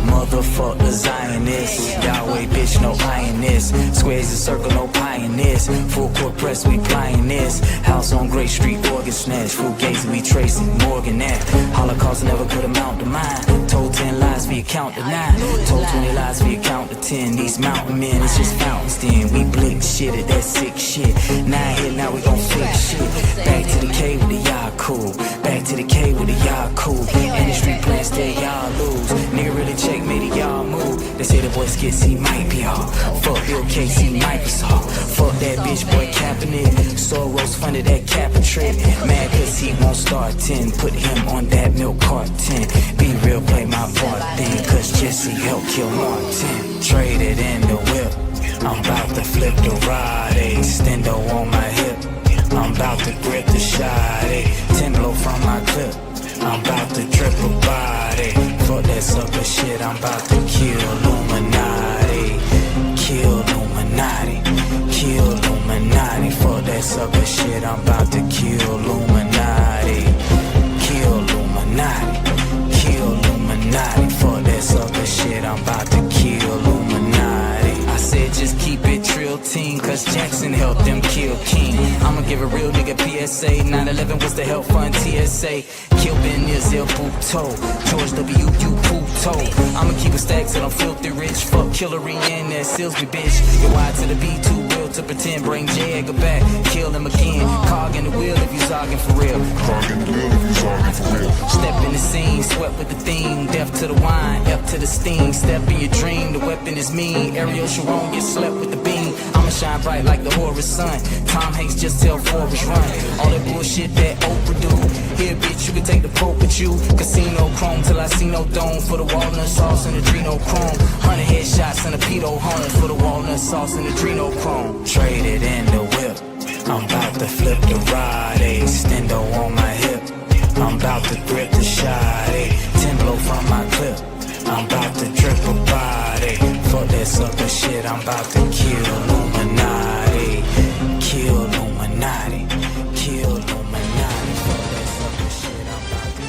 Motherfuck the Zionist, Yahweh bitch, no lioness. Squares a circle, no pie in this. Full court press, we plying this. House on Great Street, organ snatch. Full gates, we tracing Morgan that. Holocaust never could amount to mine. Told 10 lies for you count to 9. Told 20 lies for you count to 10. These mountain men, it's just fountains then. We blink shit at that sick shit. 9 hit, now we gon' fix shit. Back to the K with the y'all cool. Back to the K with the y'all cool. Industry plans that y'all lose. Nigga really check, made it y'all move. They say the boy skits, he might be off. Fuck Bill Gates, he might be soft. Fuck that bitch boy Kaepernick. Soros funded that cap and trick. Mad cause he won't start 10. Put him on that milk carton. Be real, play my part then. Cause Jesse helped kill Martin. Traded in the whip. I'm about to flip the ride. Extendo on my hip. I'm about to grip the shot. 10 blow from my clip. I'm about to drip a body. Fuck that sucker shit, I'm about to kill Illuminati. Kill Illuminati. Kill Illuminati. Fuck that sucker shit, I'm about to kill Illuminati. Kill Illuminati. Kill Illuminati. Fuck that sucker shit, I'm about to kill Illuminati. I said just keep it trill team, cause Jackson helped them kill King. I'ma give a real nigga PSA. 9/11 was the help fund TSA. Kill Ben Nizil Puto. George W. Puto. I'ma keep it stacked till I'm filthy rich. Fuck Killery and that Silsby bitch. Get wide to the B, too real to pretend. Bring J Edgar back, kill him again. Cog in the wheel if you zogging for real. Cog in the wheel if you zogging for real. Step in the scene, sweat with the theme. Death to the wine, up to the steam. Step in your dream, the weapon is mean. Ariel Sharon, you slept with the beam. I'ma shine bright like the Horus sun. Tom Hanks just tell Forrest run. All that bullshit that Oprah do. Here bitch, you can take the Pope with you. Casino chrome till I see no dome. For the walnut sauce and adrenochrome. 100 headshots and a pedo home. For the walnut sauce and adrenochrome. Traded in the whip. I'm about to flip the ride. Extendo on my hip. I'm about to grip the shot. 10 blow from my clip. I'm about to drip a body. Fuck that sucker shit, I'm about to kill Illuminati. Kill Illuminati. Kill Illuminati. Fuck that sucker shit, I'm about to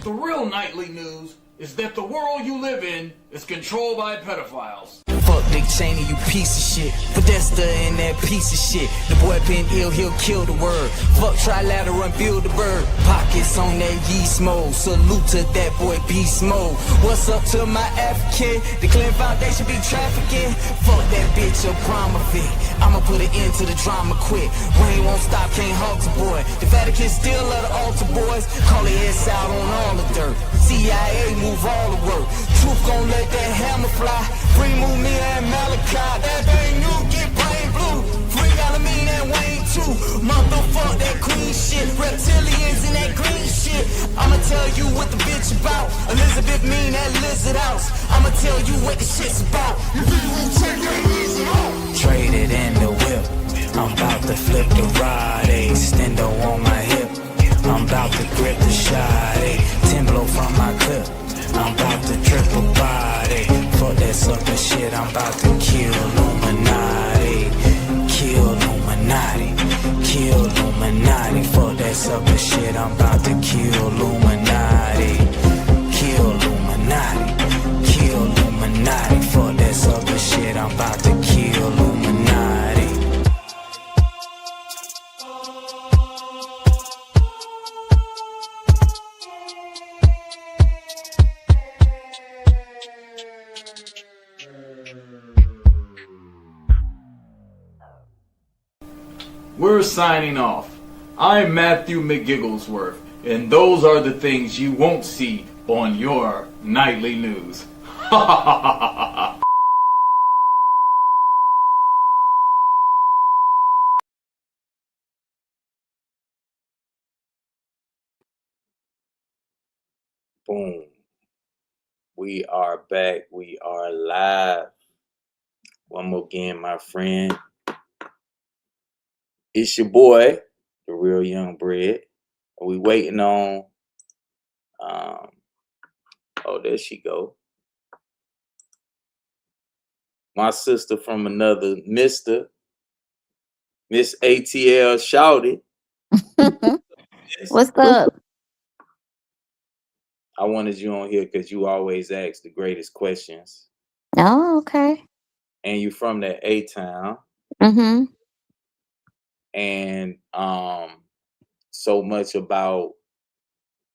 kill. The real nightly news is that the world you live in is controlled by pedophiles. Fuck Dick Cheney, you piece of shit. Podesta and that piece of shit. The boy been ill, he'll kill the word. Fuck trilateral and build the bird. Pockets on that yeast mode. Salute to that boy beast mode. What's up to my African? The Clinton Foundation be trafficking. Fuck that bitch, a drama fit. I'ma put an end to the drama quick. Rain won't stop, can't halt the boy. The Vatican still love the altar boys. Call their ass out on all the dirt. CIA move all the work. Truth gon' let that hammer fly. Free move me and MLK. That thing new get brain blue. Free Alameen and Wayne too. Motherfuck that queen shit. Reptilians in that green shit. I'ma tell you what the bitch about. Elizabeth mean that lizard house. I'ma tell you what the shit's about. You really won't check that lizard out. Traded in the whip. I'm about to flip the ride. Extendo on my hip. I'm about to grip the shot. 10 blow from my clip. I'm about to drip a body. Fuck that sucker shit, I'm about to kill Illuminati. Kill Illuminati. Kill Illuminati. Fuck that sucker shit, I'm about to kill Illuminati. Kill Illuminati. Kill Illuminati. Fuck that sucker shit, I'm about to kill Illuminati. We're signing off. I'm Matthew McGigglesworth, and those are the things you won't see on your nightly news. Boom. We are back. We are live. One more again, my friend. It's your boy, Darealyoungbred. We waiting on Oh, there she go. My sister from another Miss ATL shouted. What's up? I wanted you on here because you always ask the greatest questions. Oh, okay. And you from that A-town. Mm-hmm. And so much about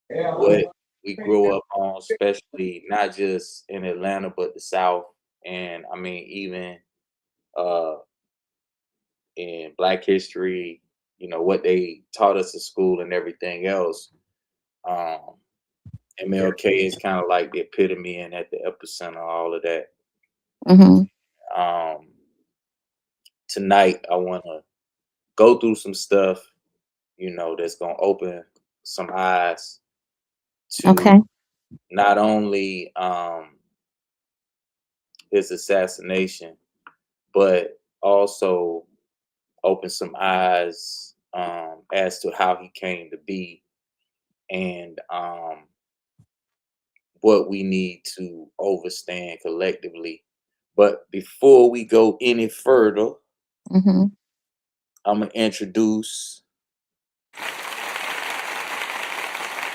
what we grew up on, especially not just in Atlanta, but the South. And I mean, even uh in Black history, what they taught us at school and everything else. Um, MLK is kind of like the epitome and at the epicenter of all of that. Mm-hmm. Um, Tonight, I want to go through some stuff, that's going to open some eyes to Okay. not only his assassination, but also open some eyes as to how he came to be and what we need to overstand collectively. But before we go any further, Mm-hmm. I'm going to introduce,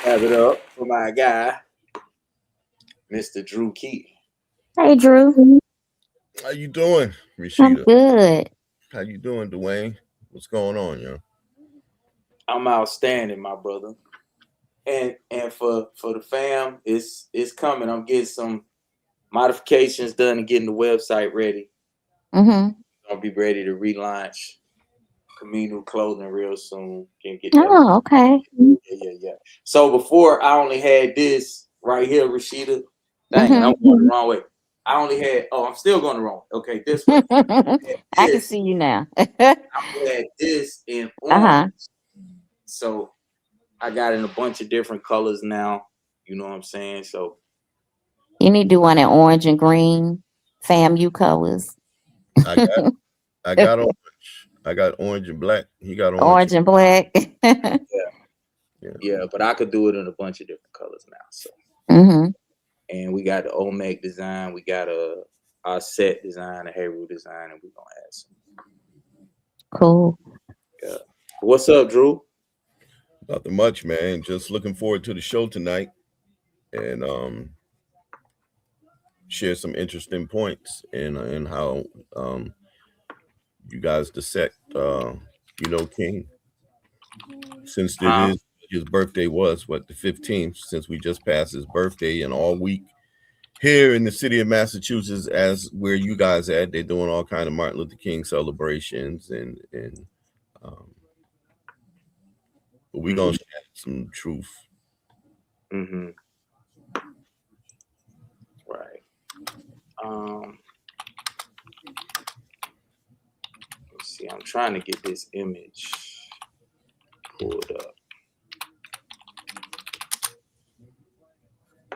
have it up for my guy, Mr. Drew Key. Hey, Drew. How you doing, I'm Rashida? good. How you doing, Dwayne? What's going on, yo? I'm outstanding, my brother. And for the fam, it's coming. I'm getting some modifications done and getting the website ready. Mm-hmm. I'll be ready to relaunch Camino clothing real soon. Can get that. Oh, okay. Yeah. So before I only had this right here, Rashida. Dang it, Mm-hmm. I'm going the wrong way. I only had. Oh, I'm still going the wrong way. Okay, this way. I can see you now. I had this in orange. Uh-huh. So I got in a bunch of different colors now. You know what I'm saying? So You need to do one in orange and green, FAMU colors. I got I got orange. I got orange and black. He got orange. Orange and black. yeah, but I could do it in a bunch of different colors now. So Mm-hmm. and we got the Olmec design, we got our set design, a Haru design, and we're gonna add some. Cool. Yeah. What's up, Drew? Nothing much, man. Just looking forward to the show tonight and share some interesting points in how you guys dissect King. Since it Huh? is his birthday was what the 15th, since we just passed his birthday and all week here in the city of Massachusetts, as where you guys at, they're doing all kind of Martin Luther King celebrations and but we're gonna share some truth. Mm-hmm. Right. Let's see. I'm trying to get this image pulled up.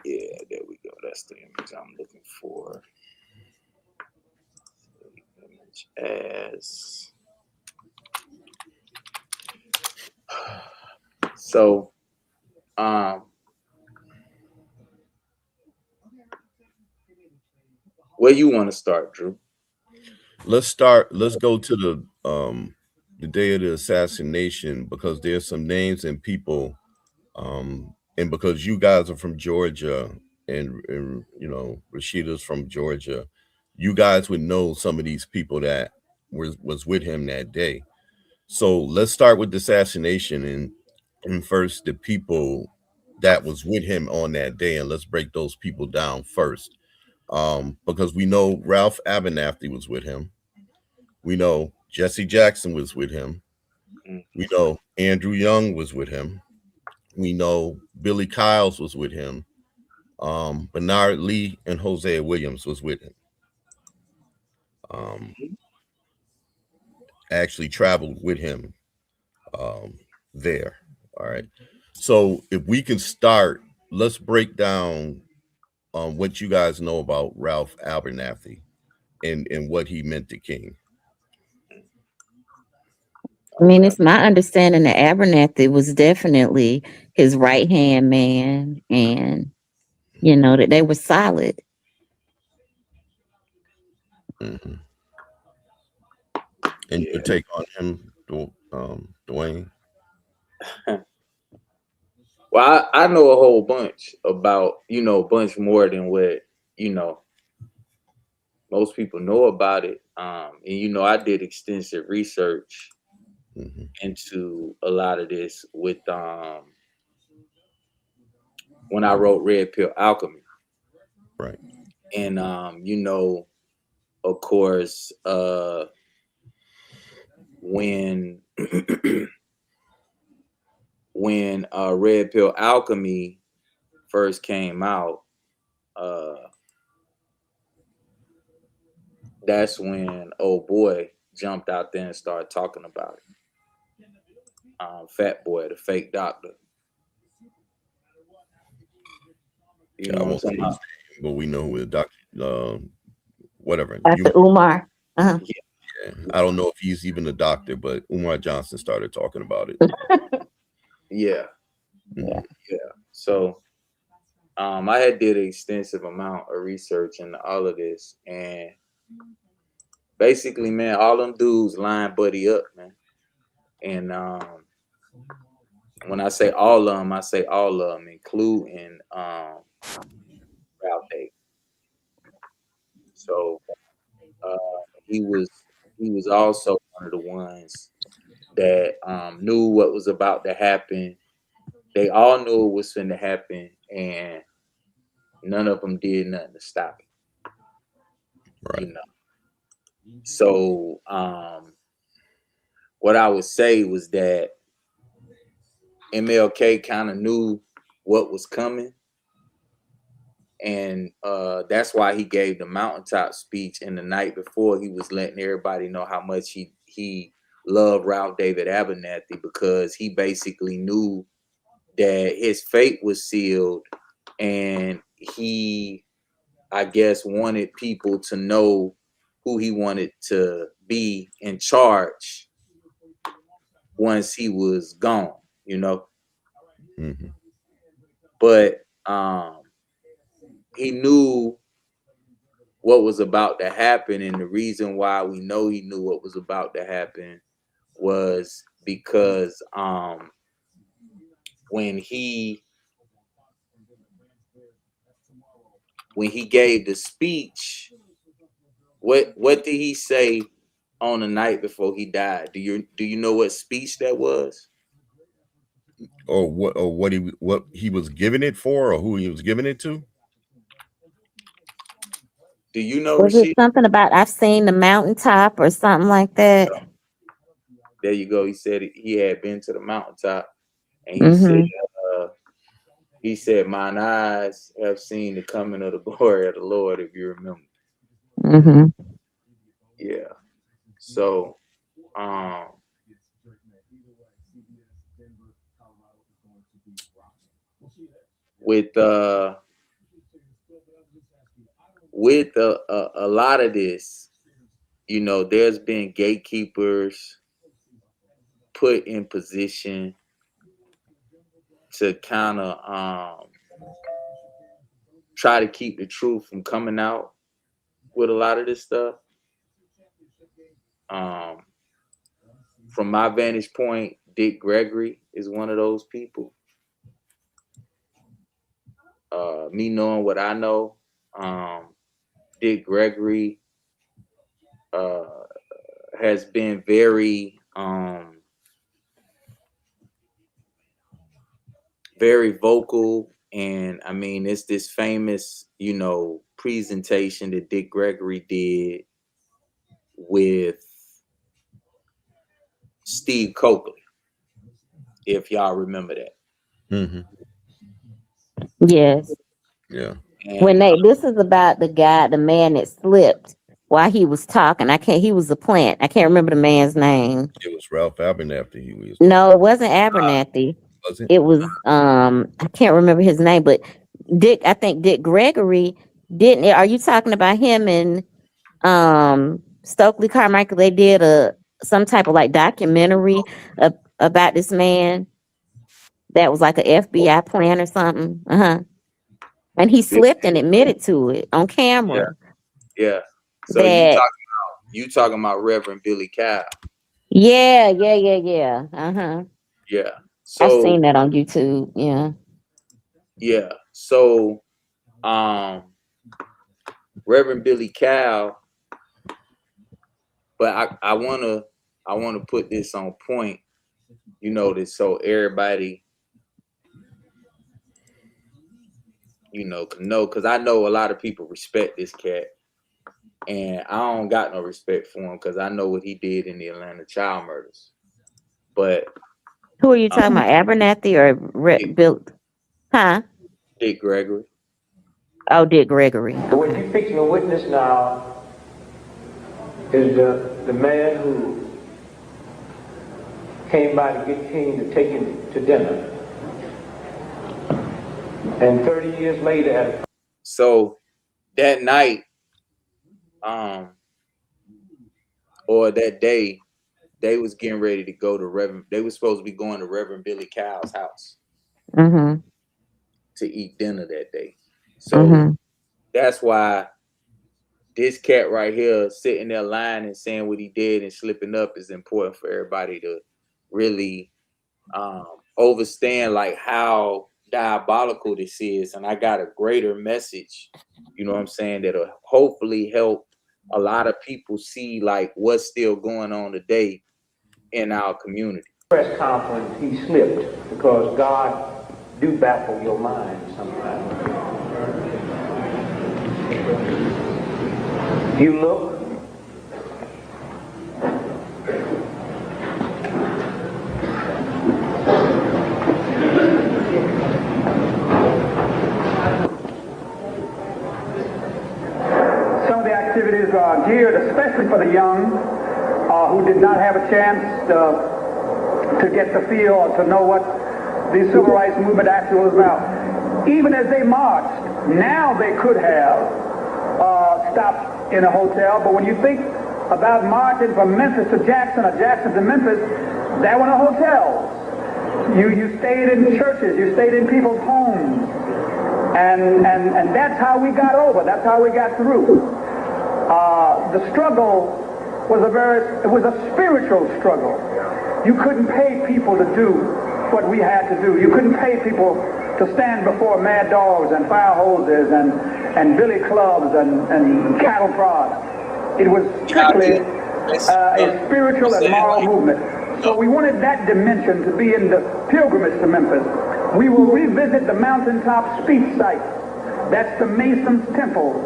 Yeah, there we go. That's the image I'm looking for. Image as so. Where you want to start, Drew? Let's go to the day of the assassination because there's some names and people and because you guys are from Georgia and Rashida's from Georgia, you guys would know some of these people that was with him that day. So let's start with the assassination and first the people that was with him on that day, and let's break those people down first. Because we know Ralph Abernathy was with him. We know Jesse Jackson was with him. We know Andrew Young was with him. We know Billy Kyles was with him. Bernard Lee and Hosea Williams was with him. Um, actually traveled with him there. All right. So if we can start, let's break down what you guys know about Ralph Abernathy and what he meant to King. I mean, it's my understanding that Abernathy was definitely his right hand man, and You know, that they were solid. Hmm. And your take on him, Dwayne? Well, I know a whole bunch about, a bunch more than what, you know, most people know about it. And I did extensive research Hmm. into a lot of this with when I wrote Red Pill Alchemy. Right. And of course, when when Red Pill Alchemy first came out, uh that's when old boy jumped out there and started talking about it. Fat Boy, the fake doctor. You Yeah, I know what I'm won't say talking his about? name, but we know who the doctor. Whatever. Dr. Umar. Uh-huh. Yeah, I don't know if he's even a doctor, but Umar Johnson started talking about it. Yeah, Yeah. Mhm. yeah. So I had did an extensive amount of research into all of this, and basically, man, all them dudes line buddy up, man. And when I say all of them, I say all of them, including Ralph Day. So uh, he was he was also one of the ones that knew what was about to happen. They all knew it was going to happen, and none of them did nothing to stop it. Right. So what I would say was that MLK kind of knew what was coming, and that's why he gave the mountaintop speech. And the night before, he was letting everybody know how much he loved Ralph David Abernathy, because he basically knew that his fate was sealed, and he, I guess, wanted people to know who he wanted to be in charge once he was gone, Hmm. But he knew what was about to happen, and the reason why we know he knew what was about to happen was because when he gave the speech, what did he say on the night before he died? Do you know what speech that was? Or what he was giving it for, or who he was giving it to? Do you know, Was it Rashid? something about I've seen the mountaintop or something like that? There you go. He said he had been to the mountaintop, and Mm-hmm. he said, "Mine eyes have seen the coming of the glory of the Lord." If you remember, Mm-hmm. yeah. So, um, with a lot of this, there's been gatekeepers put in position to kind of try to keep the truth from coming out with a lot of this stuff. Um, from my vantage point, Dick Gregory is one of those people. Me knowing what I know, Dick Gregory uh, has been very vocal. And I mean, it's this famous, presentation that Dick Gregory did with Steve Coakley, if y'all remember that. Hmm. Yes. Yeah. When And this is about the man that slipped while he was talking. He was a plant. I can't remember the man's name. It was Ralph Abernathy he was talking. No, it wasn't Abernathy. Was it? It was I can't remember his name, but I think Dick Gregory didn't. Are you talking about him and Stokely Carmichael? They did some type of like documentary about this man that was like a FBI plan or something. Uh-huh. And he slipped and admitted to it on camera. Yeah. So That you talking about Reverend Billy Cow. yeah. Yeah. I've So seen that on YouTube. Yeah. yeah. So Reverend Billy Cow, but I wanna put this on point, you know, this so everybody, you know, can know, because I know a lot of people respect this cat. And I don't got no respect for him because I know what he did in the Atlanta child murders. But Who are you talking about? Abernathy or Bill? Huh? Dick Gregory. Oh, Dick Gregory. What you're fixing to witness now is the man who came by to get King to take him to dinner. And 30 years later, so that night, or that day, they was getting ready to go to Reverend. They was supposed to be going to Reverend Billy Cow's house to eat dinner that day. So that's why this cat right here sitting there lying and saying what he did and slipping up is important for everybody to really understand, like, how diabolical this is. And I got a greater message, you know what I'm saying, that'll hopefully help a lot of people see like what's still going on today in our community. press conference, he slipped because God do baffle your mind sometimes. You look. Some of the activities are geared especially for the young who did not have a chance to get the feel or to know what the civil rights movement actually was about. Even as they marched, now they could have stopped in a hotel, but when you think about marching from Memphis to Jackson or Jackson to Memphis, there were no hotels. You stayed in churches, you stayed in people's homes, and that's how we got over, that's how we got through. The struggle was a spiritual struggle. You couldn't pay people to do what we had to do. You couldn't pay people to stand before mad dogs and fire hoses and billy clubs and cattle prods. It was strictly a spiritual and moral movement. So we wanted that dimension to be in the pilgrimage to Memphis. We will revisit the mountaintop speech site. That's the Mason's Temple,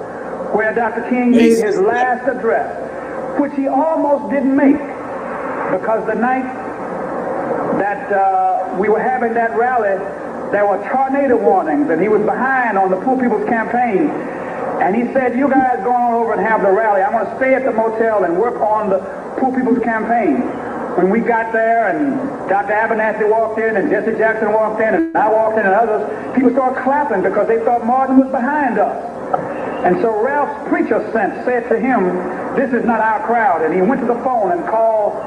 where Dr. King made his last address, which he almost didn't make, because the night that we were having that rally, there were tornado warnings, and he was behind on the Poor People's Campaign. And he said, you guys go on over and have the rally. I'm going to stay at the motel and work on the Poor People's Campaign. When we got there and Dr. Abernathy walked in and Jesse Jackson walked in and I walked in and others, people started clapping because they thought Martin was behind us. And so Ralph's preacher sense said to him, this is not our crowd. And he went to the phone and called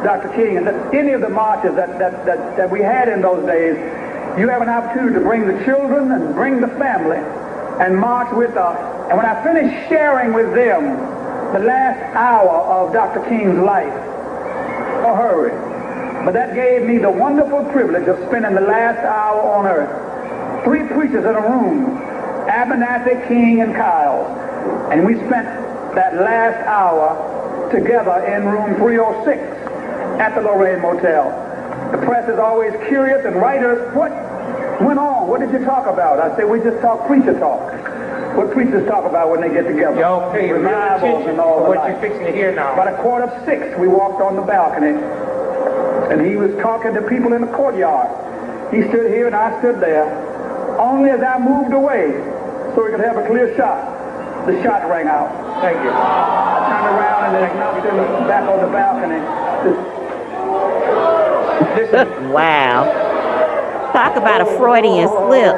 Dr. King and said, any of the marches that we had in those days, you have an opportunity to bring the children and bring the family and march with us. And when I finished sharing with them the last hour of Dr. King's life, hurry. But that gave me the wonderful privilege of spending the last hour on earth. 3 preachers in a room, Abernathy, King, and Kyle. And we spent that last hour together in room 306 at the Lorraine Motel. The press is always curious, and writers, what went on? What did you talk about? I said, we just talk preacher talk. What preachers talk about when they get together. Y'all pay real attention and all to what that. you're fixing to hear now. About About 5:45, we walked on the balcony, and he was talking to people in the courtyard. He stood here and I stood there. Only as I moved away, so we could have a clear shot, the shot rang out. Thank you. I turned around and then knocked him back on the balcony. Listen. Wow. Talk about a Freudian slip.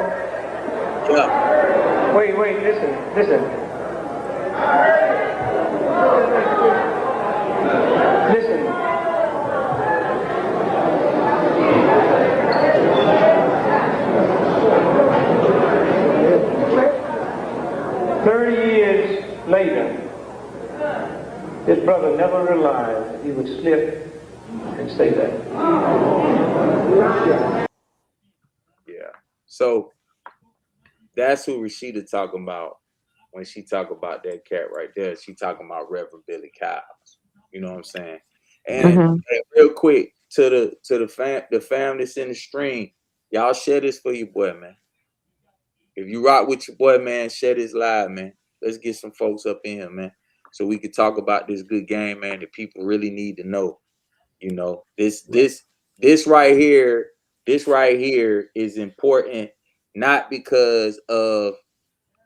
Yeah. Wait, listen. Listen. later, his brother never realized that he would slip and say that. Yeah. So that's who Rashida talking about when she talk about that cat right there. She talking about Reverend Billy Kyles. You know what I'm saying? And real quick to the fam that's in the stream, y'all share this for your boy, man. If you rock with your boy, man, share this live, man. Let's get some folks up in here, man, so we can talk about this good game, man, that people really need to know. You know, this right here is important, not because of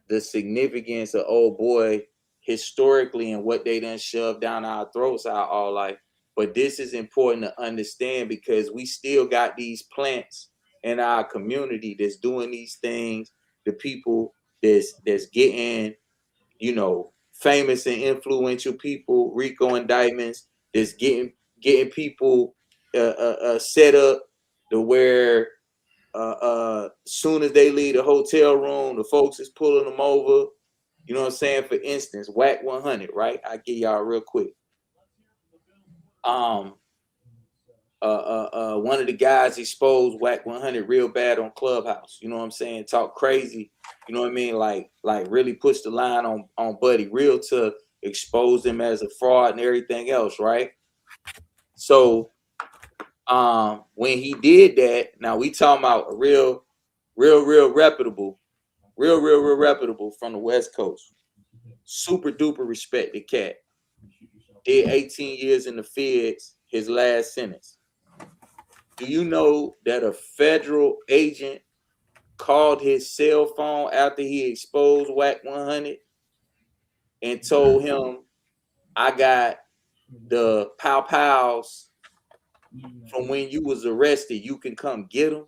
the significance of old boy historically and what they done shoved down our throats our all life, but this is important to understand because we still got these plants in our community that's doing these things. The people that's getting, you know, famous and influential people, RICO indictments, that's getting people set up to where soon as they leave the hotel room, the folks is pulling them over. You know what I'm saying? For instance, Whack 100, right? I give y'all real quick. One of the guys exposed Whack 100 real bad on Clubhouse. You know what I'm saying? Talk crazy. You know what I mean? Like really push the line on Buddy real to expose him as a fraud and everything else, right? So when he did that, now we talking about a real reputable from the West Coast. Super duper respected cat. Did 18 years in the feds, his last sentence. Do you know that a federal agent called his cell phone after he exposed Whack 100 and told him, I got the pow-pows from when you was arrested, you can come get them?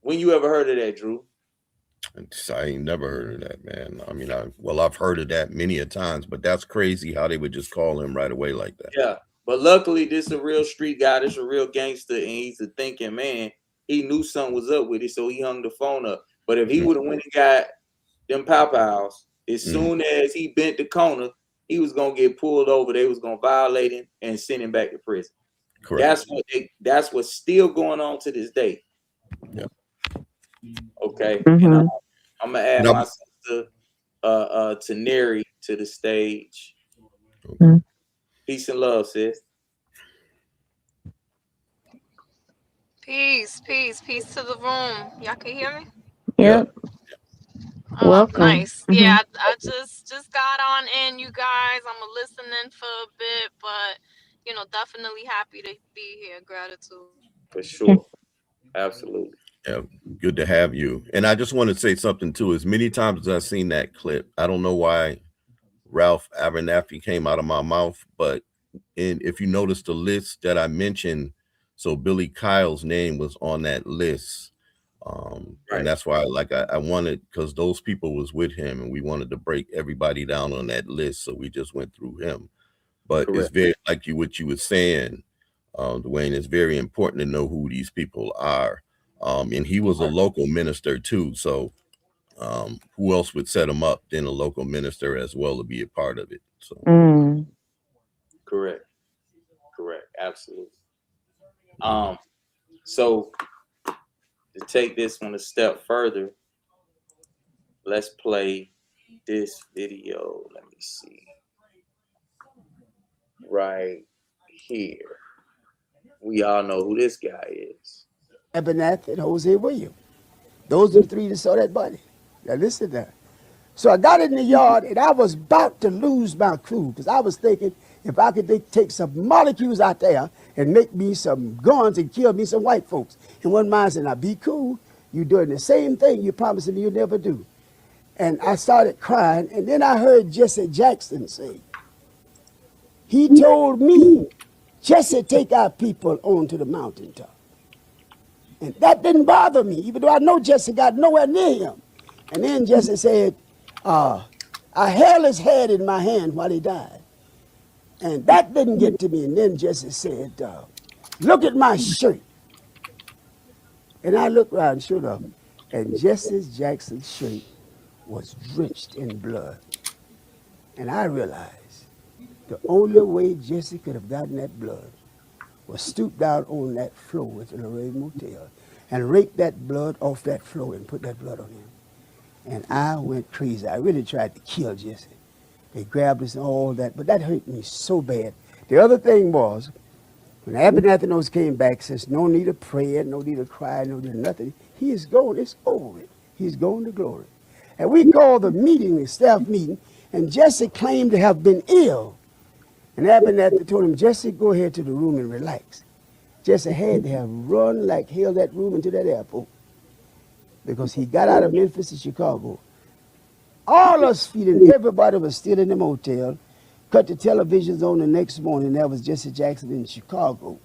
When you ever heard of that, Drew? I ain't never heard of that, man. I mean, I've heard of that many a times, but that's crazy how they would just call him right away like that. Yeah, but luckily this is a real street guy, this is a real gangster, and he's a thinking man. He knew something was up with it, so he hung the phone up. But if he would have went and got them pow-pows, as soon as he bent the corner, he was gonna get pulled over. They was gonna violate him and send him back to prison. Correct. That's what's still going on to this day. Yeah. Okay. And I'm gonna add my sister Taneri to the stage. Peace and love, sis. Peace to the room. Y'all can hear me? Yep. Oh, Welcome. nice. Yeah, I just got on in, you guys. I'm listening for a bit, but you know, definitely happy to be here. Gratitude. For sure. Absolutely. Yeah, good to have you. And I just want to say something too. As many times as I've seen that clip, I don't know why Ralph Abernathy came out of my mouth, but if you notice the list that I mentioned, so Billy Kyle's name was on that list. And that's why I wanted, because those people was with him and we wanted to break everybody down on that list. So we just went through him. But it's very, like what you were saying, Dwayne, it's very important to know who these people are. And he was a local minister too. So who else would set him up than a local minister as well to be a part of it? So correct. Absolutely. So to take this one a step further, let's play this video. Let me see. Right here. We all know who this guy is. Abernathy and Jose Williams. Those are the three that saw that body. Now listen to that. So I got in the yard and I was about to lose my cool because I was thinking if I could take some molecules out there and make me some guns and kill me some white folks. And one man said, now be cool. You're doing the same thing you promised me you'll never do. And I started crying. And then I heard Jesse Jackson say, he told me, Jesse, take our people onto the mountaintop. And that didn't bother me, even though I know Jesse got nowhere near him. And then Jesse said, I held his head in my hand while he died. And that didn't get to me. And then Jesse said, look at my shirt. And I looked around, sure enough, and Jesse Jackson's shirt was drenched in blood. And I realized the only way Jesse could have gotten that blood was stoop down on that floor at the Lorraine Motel and rake that blood off that floor and put that blood on him. And I went crazy. I really tried to kill Jesse. They grabbed us and all that, but that hurt me so bad. The other thing was, when Abernathy came back, says, no need of prayer, no need of crying, no need of nothing. He is gone. It's over with. He's gone to glory. And we called the meeting, the staff meeting, and Jesse claimed to have been ill. And Abernathy told him, Jesse, go ahead to the room and relax. Jesse had to have run like hell that room into that airport because he got out of Memphis to Chicago. All us feeling, everybody was still in the motel. Cut the televisions on the next morning. That was Jesse Jackson in Chicago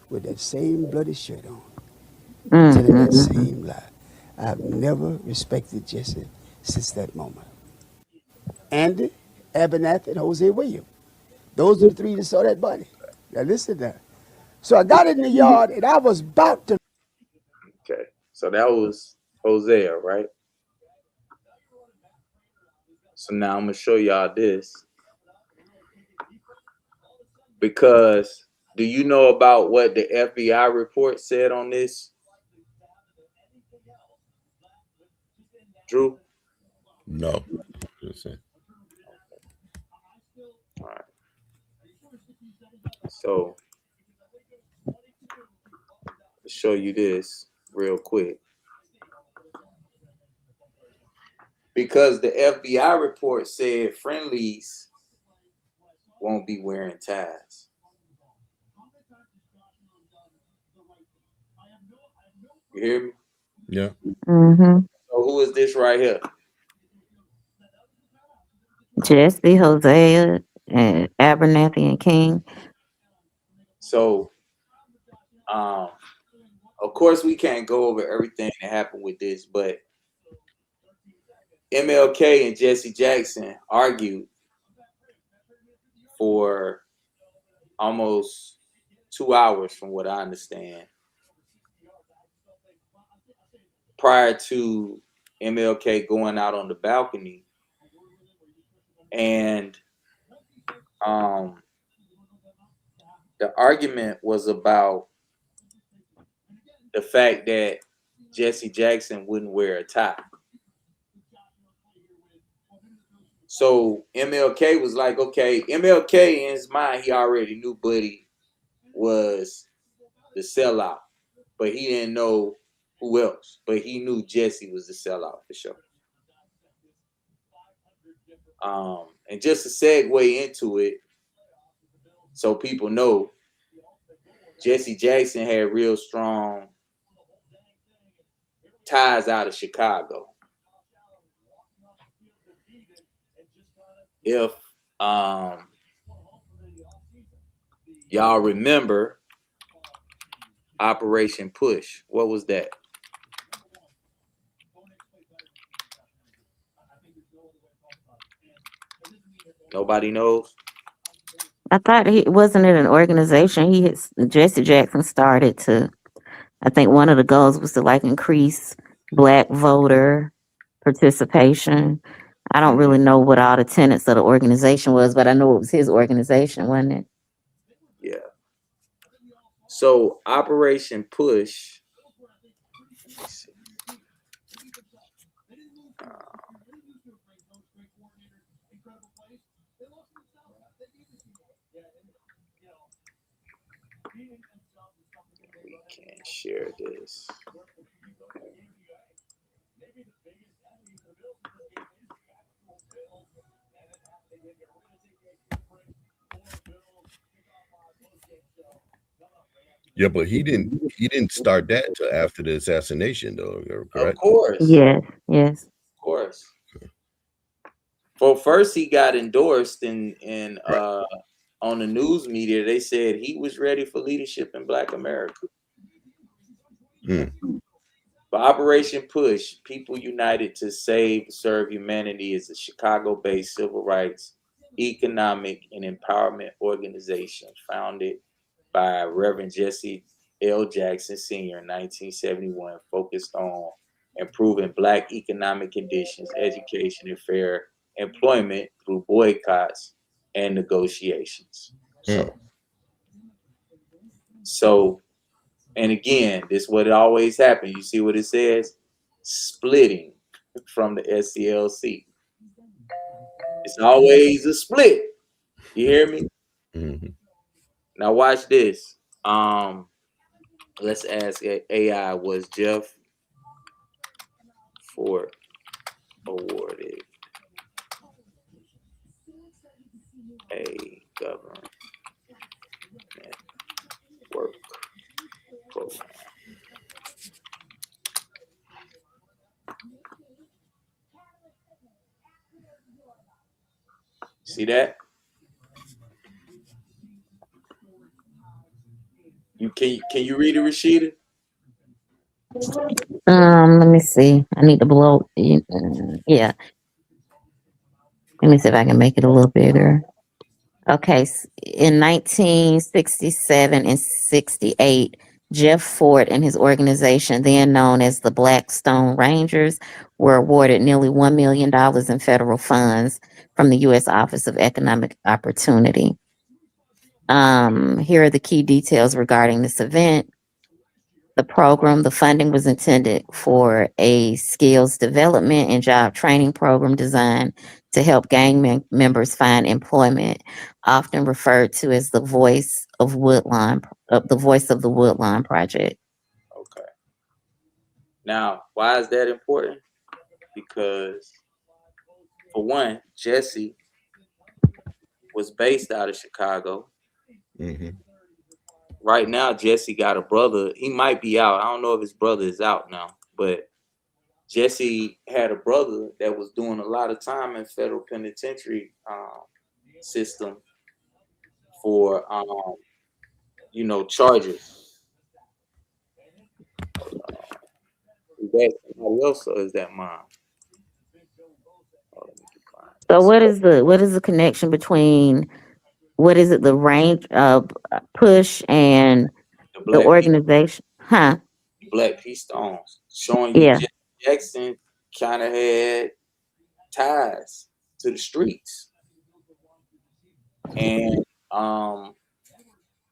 with that same bloody shirt on, telling that same lie. I've never respected Jesse since that moment. Andy, Abernathy, and Jose Williams. Those are the three that saw that body. Now listen to that. So I got in the yard and I was about to. Okay, so that was Hosea, right? So now I'm gonna show y'all this because do you know about what the FBI report said on this, Drew? No. All right. So I'll show you this real quick. Because the FBI report said friendlies won't be wearing ties. You hear me? Yeah. Mm-hmm. So who is this right here? Jesse, Hosea, and Abernathy and King. So, of course, we can't go over everything that happened with this, but MLK and Jesse Jackson argued for almost 2 hours, from what I understand, prior to MLK going out on the balcony. And the argument was about the fact that Jesse Jackson wouldn't wear a tie. So MLK was like, okay, MLK in his mind, he already knew Buddy was the sellout, but he didn't know who else. But he knew Jesse was the sellout for sure. And just to segue into it, so people know, Jesse Jackson had real strong ties out of Chicago. If y'all remember Operation Push, what was that? Nobody knows? I thought he wasn't it an organization. Jesse Jackson started to. I think one of the goals was to like increase Black voter participation. I don't really know what all the tenets of the organization was, but I know it was his organization, wasn't it? Yeah. So Operation Push. We can't share this. Yeah, but he didn't start that till after the assassination, though. Correct? Of course. Yes. Yes. Of course. Well, first he got endorsed in Right. on the news media. They said he was ready for leadership in Black America. But Operation Push, People United to Serve Humanity, is a Chicago-based civil rights, economic, and empowerment organization founded by Reverend Jesse L. Jackson Sr. in 1971, focused on improving Black economic conditions, education, and fair employment through boycotts and negotiations. So, and again, this is what it always happens. You see what it says? Splitting from the SCLC. It's always a split. You hear me? Mm-hmm. Now watch this. Let's ask AI, was Jeff Ford awarded a government work program? See that? Can you read it, Rashida? Let me see. I need to blow. Yeah. Let me see if I can make it a little bigger. Okay. In 1967 and 68, Jeff Ford and his organization, then known as the Blackstone Rangers, were awarded nearly $1 million in federal funds from the U.S. Office of Economic Opportunity. Here are the key details regarding this event. The funding was intended for a skills development and job training program designed to help gang members find employment, often referred to as the Voice of the Woodlawn Project. Okay. Now, why is that important? Because, for one, Jesse was based out of Chicago. Mm-hmm. Right now, Jesse got a brother. He might be out. I don't know if his brother is out now, but Jesse had a brother that was doing a lot of time in federal penitentiary system for charges. Is that somebody else or is that mine? So what is the connection between the range of push and the organization? Huh? Black P Stones, showing you Yeah. Jesse Jackson kind of had ties to the streets. And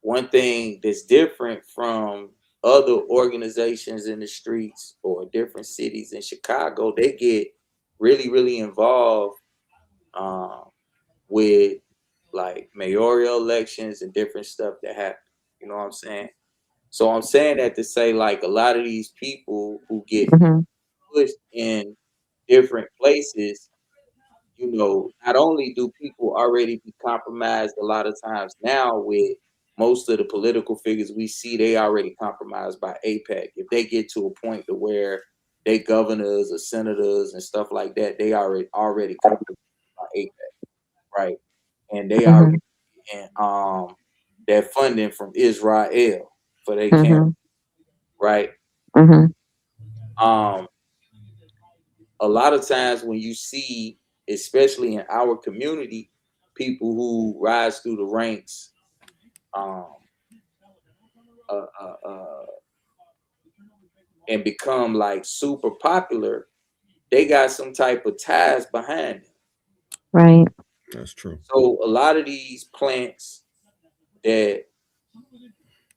one thing that's different from other organizations in the streets or different cities in Chicago, they get really, really involved with like mayoral elections and different stuff that happen. You know what I'm saying? So I'm saying that to say, like, a lot of these people who get Mm-hmm. pushed in different places, not only do people already be compromised a lot of times now with most of the political figures we see, they already compromised by APEC. If they get to a point to where they governors or senators and stuff like that, they already compromised by APEC, right? And they Mm-hmm. already that funding from Israel for their camp, Mm-hmm. right? Mm-hmm. A lot of times when you see, especially in our community, people who rise through the ranks and become like super popular, they got some type of ties behind them. Right. That's true. So a lot of these plants that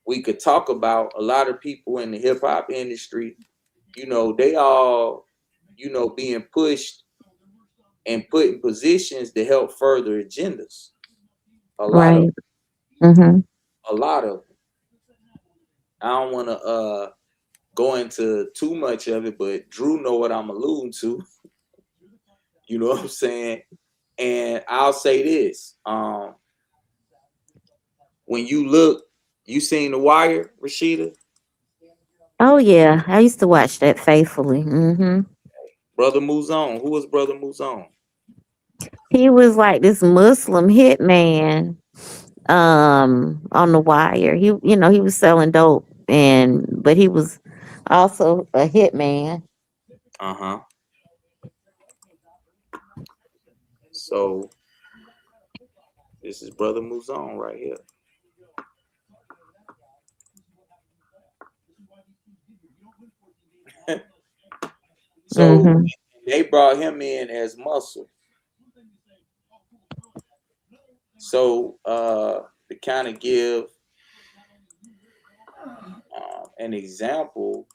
we could talk about, a lot of people in the hip hop industry, they all, being pushed and put in positions to help further agendas. A lot of Mm-hmm. a lot of them. I don't want to go into too much of it, but Drew know what I'm alluding to. You know what I'm saying? And I'll say this: when you seen The Wire, Rashida? Oh yeah, I used to watch that faithfully. Mm-hmm. Brother Muzon. Who was Brother Muzon? He was like this Muslim hitman on The Wire. He was selling dope, but he was also a hitman. Uh-huh. So this is Brother Muzon right here. So they brought him in as muscle. So to kind of give an example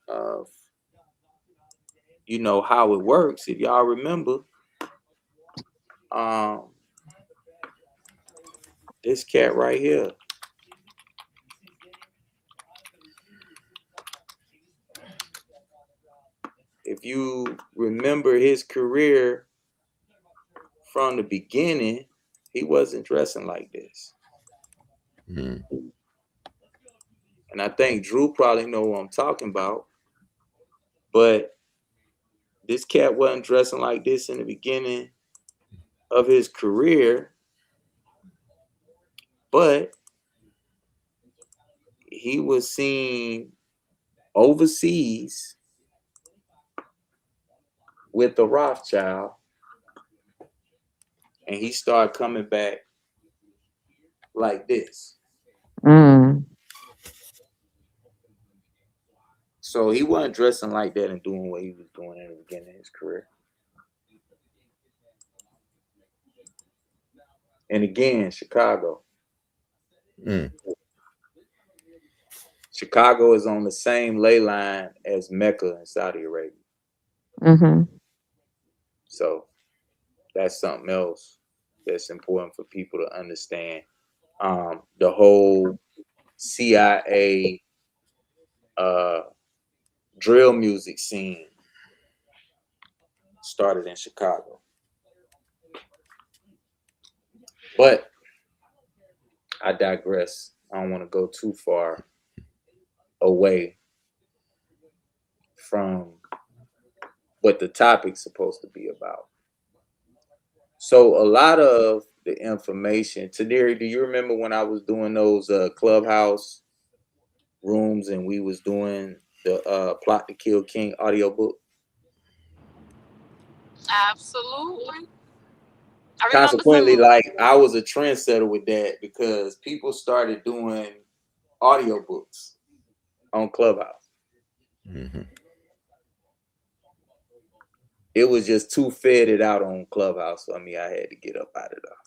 of how it works, if y'all remember, this cat right here. If you remember his career from the beginning, he wasn't dressing like this. And I think Drew probably know what I'm talking about. But this cat wasn't dressing like this in the beginning of his career. But he was seen overseas with the Rothschild, and he started coming back like this. So he wasn't dressing like that and doing what he was doing in the beginning of his career. And again, Chicago. Chicago is on the same ley line as Mecca in Saudi Arabia. So that's something else that's important for people to understand. The whole CIA drill music scene started in Chicago. But I digress. I don't want to go too far away from what the topic's supposed to be about. So a lot of the information, Tadiri, do you remember when I was doing those Clubhouse rooms and we was doing the Plot to Kill King audiobook? Absolutely. I Consequently, like I was a trendsetter with that because people started doing audiobooks on Clubhouse. It was just too faded out on Clubhouse. So, I mean, I had to get up out of there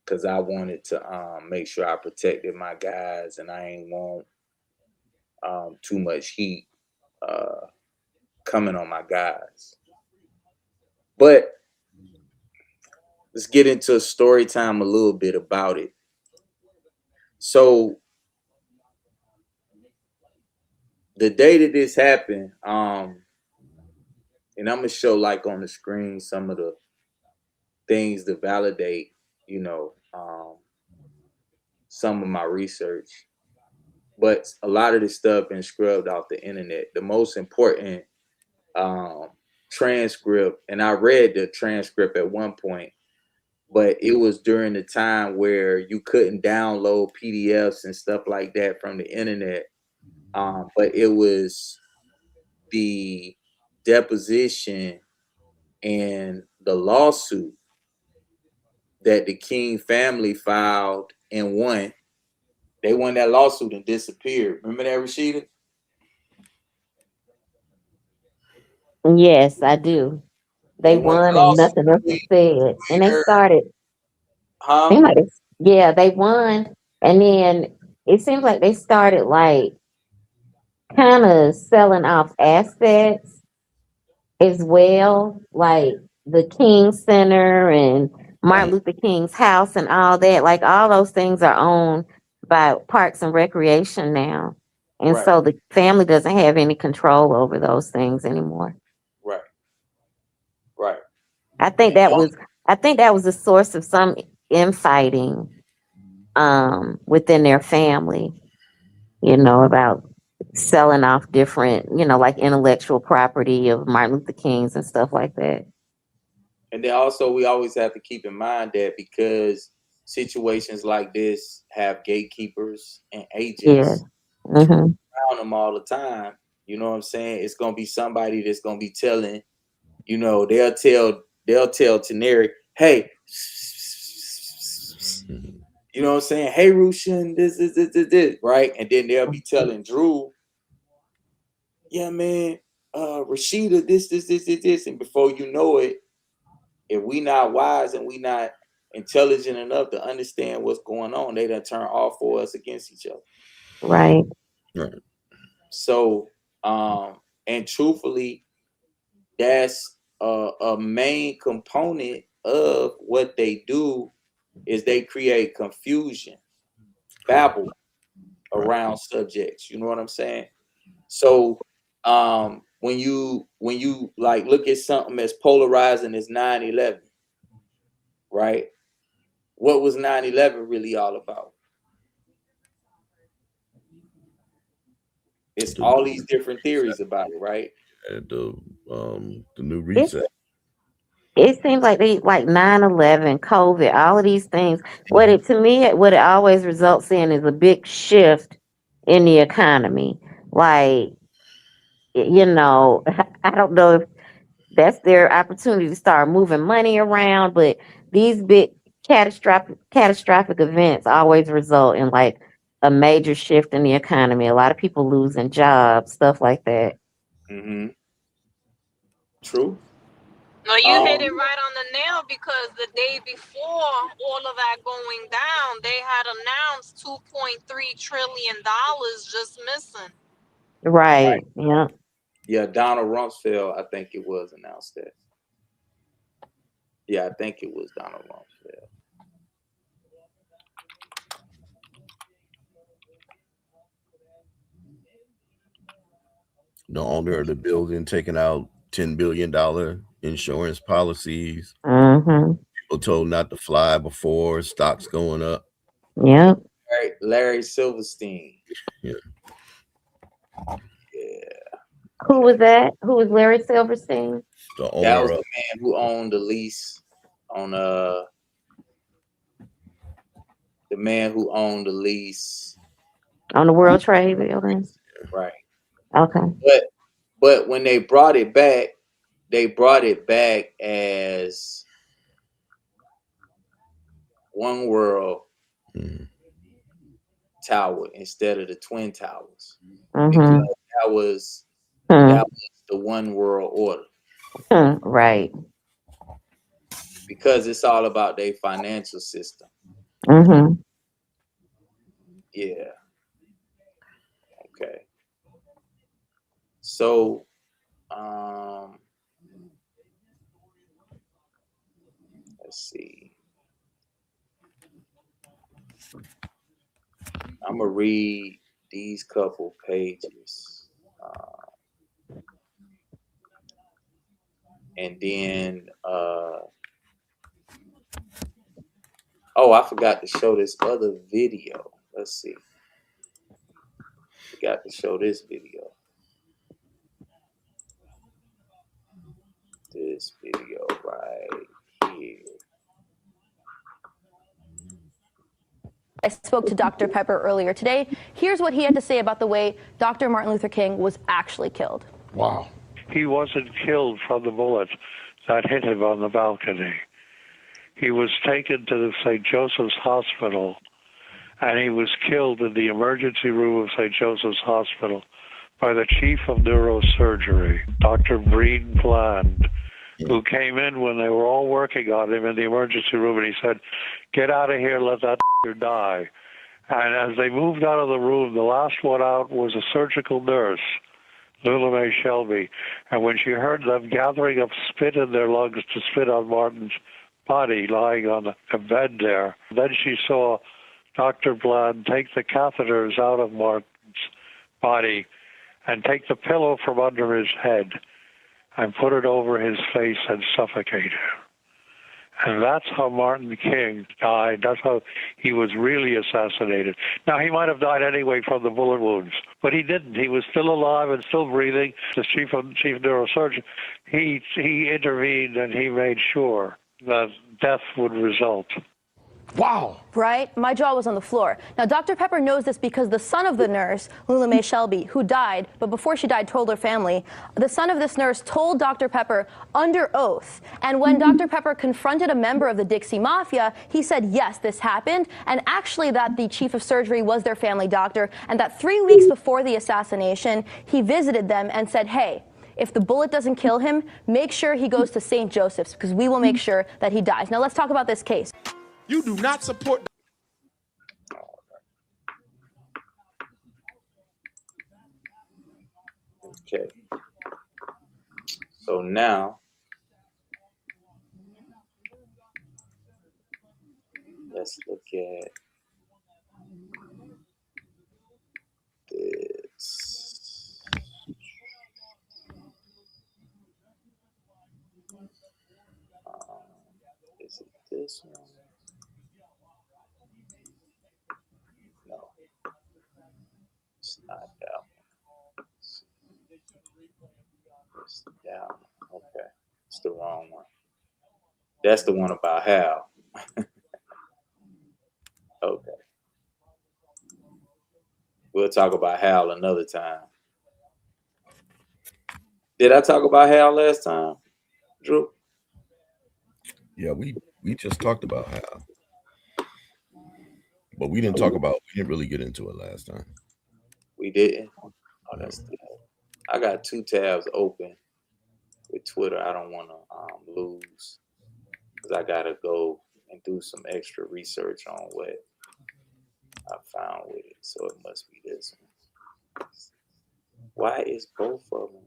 because I wanted to make sure I protected my guys and I ain't want too much heat coming on my guys. But let's get into story time a little bit about it. So the day that this happened, and I'm gonna show like on the screen some of the things to validate, some of my research. But a lot of this stuff been scrubbed off the internet. The most important transcript, and I read the transcript at one point, but it was during the time where you couldn't download PDFs and stuff like that from the internet. But it was the deposition and the lawsuit that the King family filed and won. They won that lawsuit and disappeared. Remember that, Rashida? Yes, I do. They won and nothing else was said. And they started. Yeah, they won. And then it seems like they started like kind of selling off assets as well, like the King Center and Martin Luther King's house and all that. Like all those things are owned by Parks and Recreation now. And so the family doesn't have any control over those things anymore. Right. I think that was the source of some infighting within their family, about selling off different, like intellectual property of Martin Luther King's and stuff like that. And then also we always have to keep in mind that because situations like this have gatekeepers and agents around them all the time, you know what I'm saying? It's gonna be somebody that's gonna be telling, they'll tell Teneri, hey, you know what I'm saying? Hey, Rushin, this, right? And then they'll be telling Drew, yeah, man, Rashida, this. And before you know it, if we not wise and we not intelligent enough to understand what's going on, they done turn all four of us against each other. Right. Right. So, and truthfully, that's a main component of what they do is they create confusion, babble around subjects. You know what I'm saying? So, when you like look at something as polarizing as 9/11, right? What was 9/11 really all about? It's all these different theories about it, right? And the new It reset. it seems like they like 9/11, COVID, all of these things. What it to me, what it always results in is a big shift in the economy. Like, you know, I don't know if that's their opportunity to start moving money around, but these big catastrophic events always result in like a major shift in the economy. A lot of people losing jobs, stuff like that. Mm-hmm. True. No, you hit it right on the nail because the day before all of that going down, they had announced $2.3 trillion just missing. Right. Yeah. Yeah, Donald Rumsfeld, I think it was announced that. Yeah, I think it was Donald Rumsfeld. The owner of the building taking out $10 billion insurance policies. Mm-hmm. People told not to fly before, stocks going up. Yeah. Larry Silverstein. Yeah. Yeah. Who was that? Who was Larry Silverstein? The That owner was of the man who owned the lease on the man who owned the lease. On the World Trade Building. Right. Okay. But when they brought it back as One World Tower instead of the Twin Towers. Because Mm-hmm. that was Hmm. the One World Order. Right. Because it's all about their financial system. Mm-hmm. Yeah. Okay. So, let's see. I'm gonna read these couple pages, and then oh, I forgot to show this other video. Let's see. Forgot to show this video. This video right here. I spoke to Dr. Pepper earlier today. Here's what he had to say about the way Dr. Martin Luther King was actually killed. Wow. He wasn't killed from the bullet that hit him on the balcony. He was taken to the St. Joseph's Hospital, and he was killed in the emergency room of St. Joseph's Hospital by the chief of neurosurgery, Dr. Breen Bland, who came in when they were all working on him in the emergency room, and he said, "Get out of here, let that die." And as they moved out of the room, the last one out was a surgical nurse, Lula Mae Shelby. And when she heard them gathering up spit in their lungs to spit on Martin's body lying on a bed there, then she saw Dr. Bland take the catheters out of Martin's body and take the pillow from under his head and put it over his face and suffocate him. And that's how Martin King died. That's how he was really assassinated. Now, he might have died anyway from the bullet wounds, but he didn't. He was still alive and still breathing. The chief neurosurgeon, he intervened and he made sure that death would result. Wow. Right? My jaw was on the floor. Now, Dr. Pepper knows this because the son of the nurse, Lula Mae Shelby, who died, but before she died told her family, the son of this nurse told Dr. Pepper under oath. And when Dr. Pepper confronted a member of the Dixie Mafia, he said, yes, this happened, and actually that the chief of surgery was their family doctor, and that 3 weeks before the assassination, he visited them and said, hey, if the bullet doesn't kill him, make sure he goes to St. Joseph's, because we will make sure that he dies. Now, let's talk about this case. You do not support. Okay. So now let's look at this. Is it this one? No, it's not that one. It's that one. Okay, it's the wrong one. That's the one about Hal. Okay. We'll talk about Hal another time. Did I talk about Hal last time, Drew? Yeah, we just talked about Hal. But we didn't talk about, we didn't really get into it last time. We didn't? Oh, that's good. I got 2 tabs open with Twitter. I don't want to lose because I got to go and do some extra research on what I found with it. So it must be this one. Why is both of them?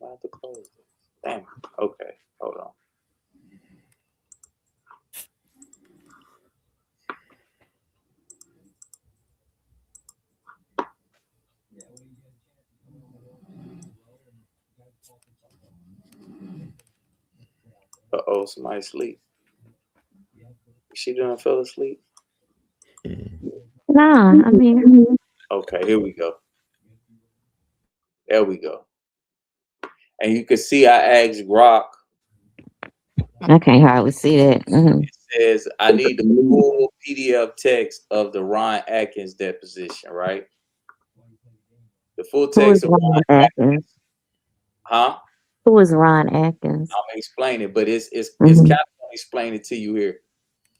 I have to close it. Damn. Okay, hold on. Uh-oh, somebody sleep. She done fell asleep? Nah, I'm here. Okay, here we go. There we go. And you can see I asked Grok. I can't hardly see that. Mm-hmm. It says, I need the full PDF text of the Ron Atkins deposition, right? The full Who is text of Ron Ron Atkins? Atkins. Huh? Who is Ron Atkins? I'm explaining, but it's Mm-hmm. kind of going to explain it to you here.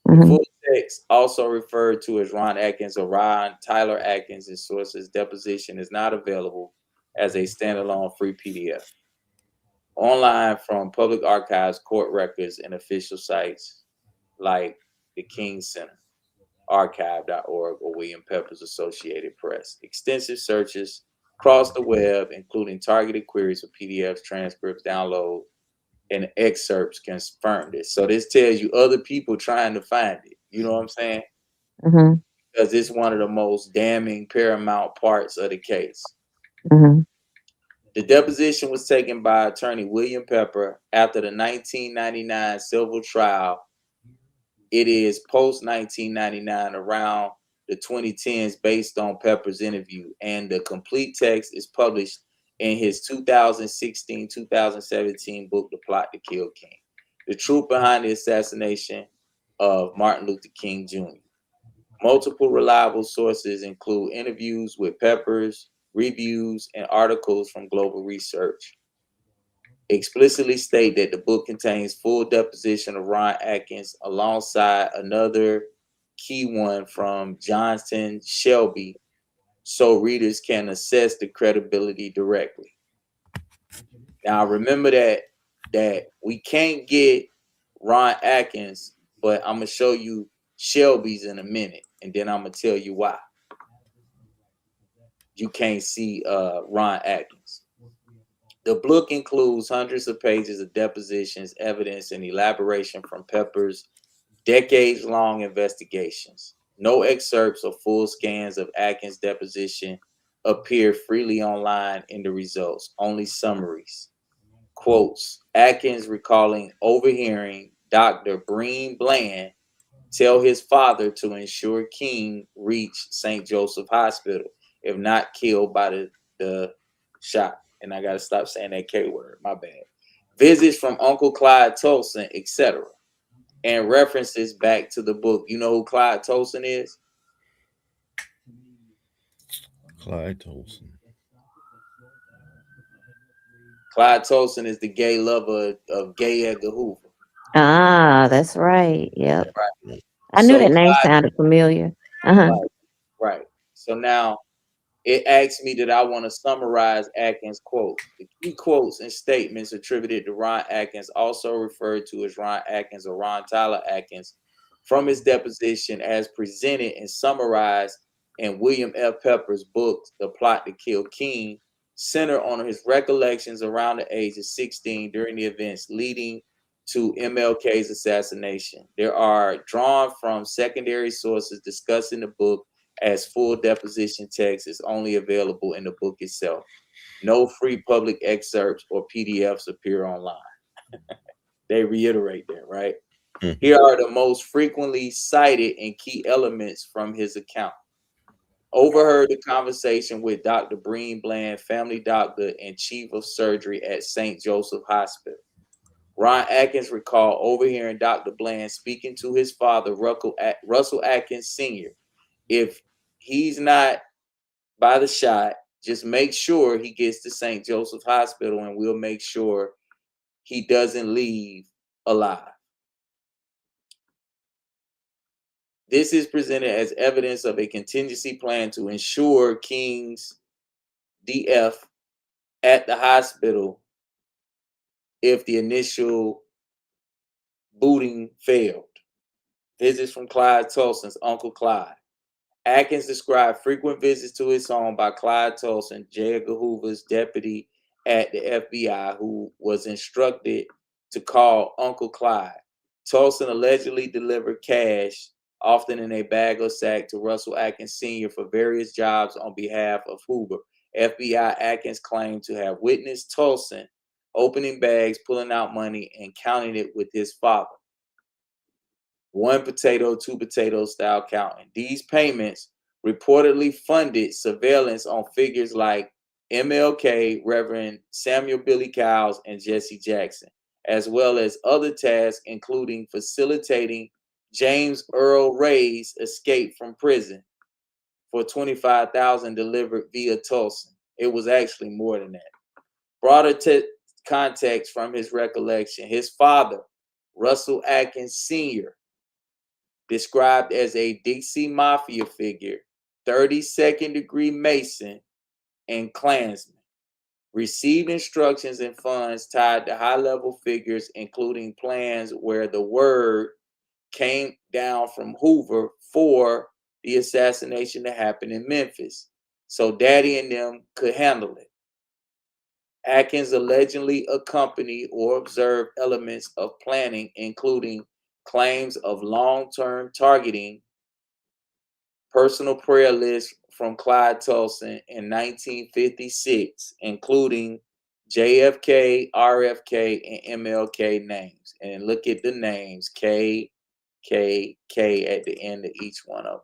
The Mm-hmm. full text, also referred to as Ron Atkins or Ron Tyler Atkins in sources, deposition is not available as a standalone free PDF. Online from public archives, court records, and official sites like the King Center, archive.org, or William Pepper's Associated Press. Extensive searches across the web, including targeted queries for PDFs, transcripts, download, and excerpts confirm this. So this tells you other people trying to find it. You know what I'm saying? Mm-hmm. Because it's one of the most damning paramount parts of the case. Mm-hmm. The deposition was taken by attorney William Pepper after the 1999 civil trial. It is post-1999, around the 2010s, based on Pepper's interview, and the complete text is published in his 2016-2017 book, The Plot to Kill King: The Truth Behind the Assassination of Martin Luther King Jr. Multiple reliable sources include interviews with Peppers, reviews, and articles from Global Research. Explicitly state that the book contains full deposition of Ron Atkins alongside another key one from Johnston Shelby, so readers can assess the credibility directly. Now remember that we can't get Ron Atkins, but I'm gonna show you Shelby's in a minute, and then I'm gonna tell you why you can't see Ron Atkins. The book includes hundreds of pages of depositions, evidence, and elaboration from Pepper's decades-long investigations. No excerpts or full scans of Atkins' deposition appear freely online in the results, only summaries. Quotes: Atkins recalling overhearing Dr. Breen Bland tell his father to ensure King reach St. Joseph Hospital, if not killed by the shot. And I got to stop saying that K word. My bad. Visits from Uncle Clyde Tolson, etc. and references back to the book. You know who Clyde Tolson is? Clyde Tolson. Clyde Tolson is the gay lover of gay Edgar Hoover. Ah, that's right. Yep. Right. I knew So that name Clyde, sounded familiar. Uh-huh. right. So now it asks me that I want to summarize Atkins' quote. The key quotes and statements attributed to Ron Atkins, also referred to as Ron Atkins or Ron Tyler Atkins, from his deposition as presented and summarized in William F. Pepper's book, The Plot to Kill King, center on his recollections around the age of 16 during the events leading to MLK's assassination. They are drawn from secondary sources discussed in the book, as full deposition text is only available in the book itself. No free public excerpts or PDFs appear online. They reiterate that, right? Mhm. Here are the most frequently cited and key elements from his account. Overheard the conversation with Dr. Breen Bland, family doctor and chief of surgery at St. Joseph Hospital. Ron Atkins recalled overhearing Dr. Bland speaking to his father, Russell Atkins Sr. If he's not by the shot, just make sure he gets to St. Joseph Hospital and we'll make sure he doesn't leave alive. This is presented as evidence of a contingency plan to ensure King's DF at the hospital if the initial booting failed. This is from Clyde Tolson's Uncle Clyde. Atkins described frequent visits to his home by Clyde Tolson, J. Edgar Hoover's deputy at the FBI, who was instructed to call Uncle Clyde. Tolson allegedly delivered cash, often in a bag or sack, to Russell Atkins Sr. for various jobs on behalf of Hoover. FBI Atkins claimed to have witnessed Tolson opening bags, pulling out money, and counting it with his father. 1 potato, 2 potato style counting. These payments reportedly funded surveillance on figures like MLK, Reverend Samuel Billy Cowles, and Jesse Jackson, as well as other tasks, including facilitating James Earl Ray's escape from prison for $25,000 delivered via Tulsa. It was actually more than that. Broader context from his recollection, his father, Russell Atkins Sr., described as a Dixie Mafia figure, 32nd degree Mason, and Klansman, received instructions and funds tied to high-level figures, including plans where the word came down from Hoover for the assassination to happen in Memphis, so Daddy and them could handle it. Atkins allegedly accompanied or observed elements of planning, including claims of long-term targeting, personal prayer list from Clyde Tolson in 1956, including JFK, RFK, and MLK names. And look at the names, K, K, K at the end of each one of them.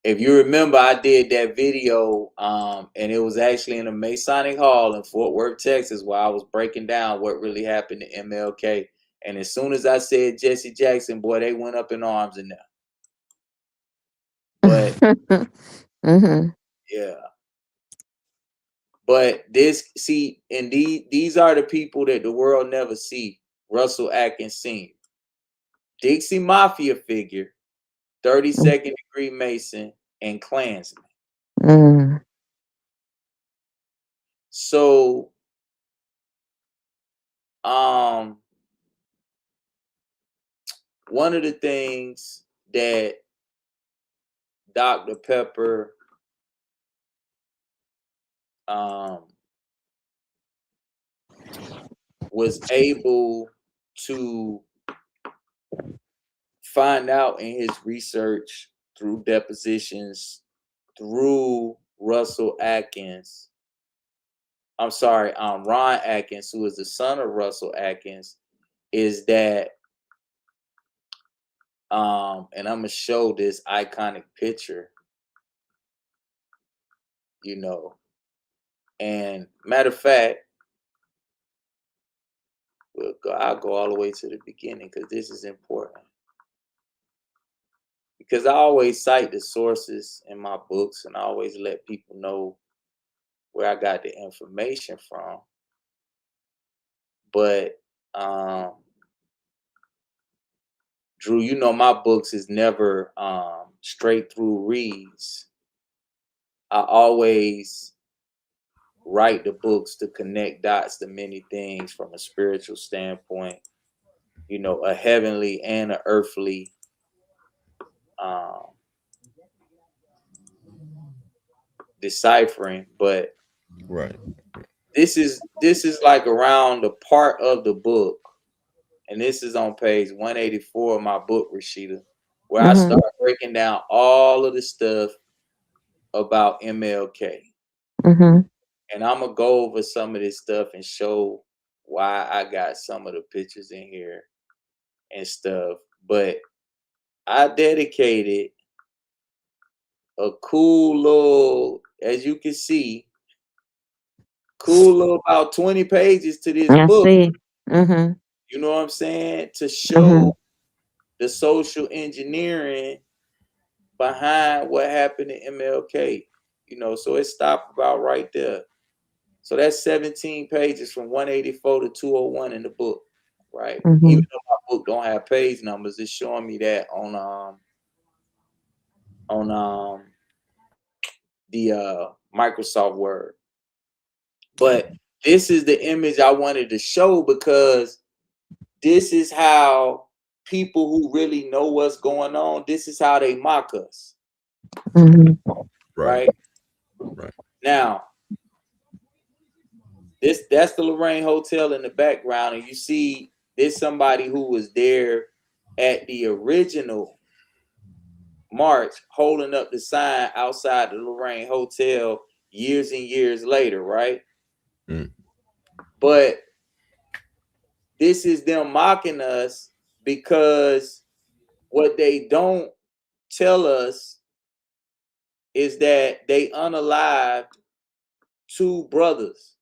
If you remember, I did that video, and it was actually in a Masonic Hall in Fort Worth, Texas, where I was breaking down what really happened to MLK. And as soon as I said Jesse Jackson, boy, they went up in arms in there. But yeah. But this, see, and these are the people that the world never see. Russell Atkins Sr., Dixie Mafia figure, 32nd degree Mason, and Klansman. So, one of the things that Dr. Pepper was able to find out in his research through depositions through Russell Atkins. I'm sorry, Ron Atkins, who is the son of Russell Atkins, is that, and I'm gonna show this iconic picture, you know. And matter of fact, I'll go all the way to the beginning because this is important. Because I always cite the sources in my books, and I always let people know where I got the information from. But Drew, you know my books is never straight through reads. I always write the books to connect dots to many things from a spiritual standpoint, you know, a heavenly and a earthly deciphering. But right, this is like around the part of the book, and this is on page 184 of my book, Rashida, where I start breaking down all of the stuff about MLK. And I'm gonna go over some of this stuff and show why I got some of the pictures in here and stuff. But I dedicated a cool little, as you can see, cool little about 20 pages to this book. See. You know what I'm saying? To show the social engineering behind what happened to MLK. You know, so it stopped about right there. So that's 17 pages from 184 to 201 in the book, right? Even though my book don't have page numbers, it's showing me that on the Microsoft Word. But this is the image I wanted to show because this is how people who really know what's going on, this is how they mock us. Right? Now, that's the Lorraine Hotel in the background, and you see there's somebody who was there at the original march holding up the sign outside the Lorraine Hotel years and years later, right? But this is them mocking us because what they don't tell us is that they unalived two brothers.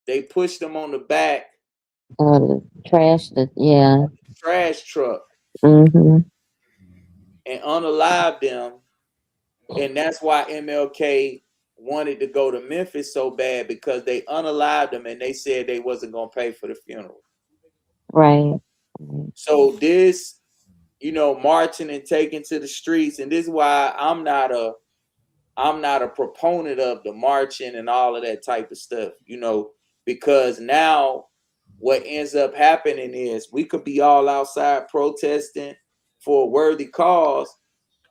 They pushed them on the back Trash truck and unalived them. And that's why MLK wanted to go to Memphis so bad, because they unalived them and they said they wasn't going to pay for the funeral. Right. So this, you know, marching and taking to the streets, and this is why I'm not a proponent of the marching and all of that type of stuff, you know, because now what ends up happening is we could be all outside protesting for a worthy cause,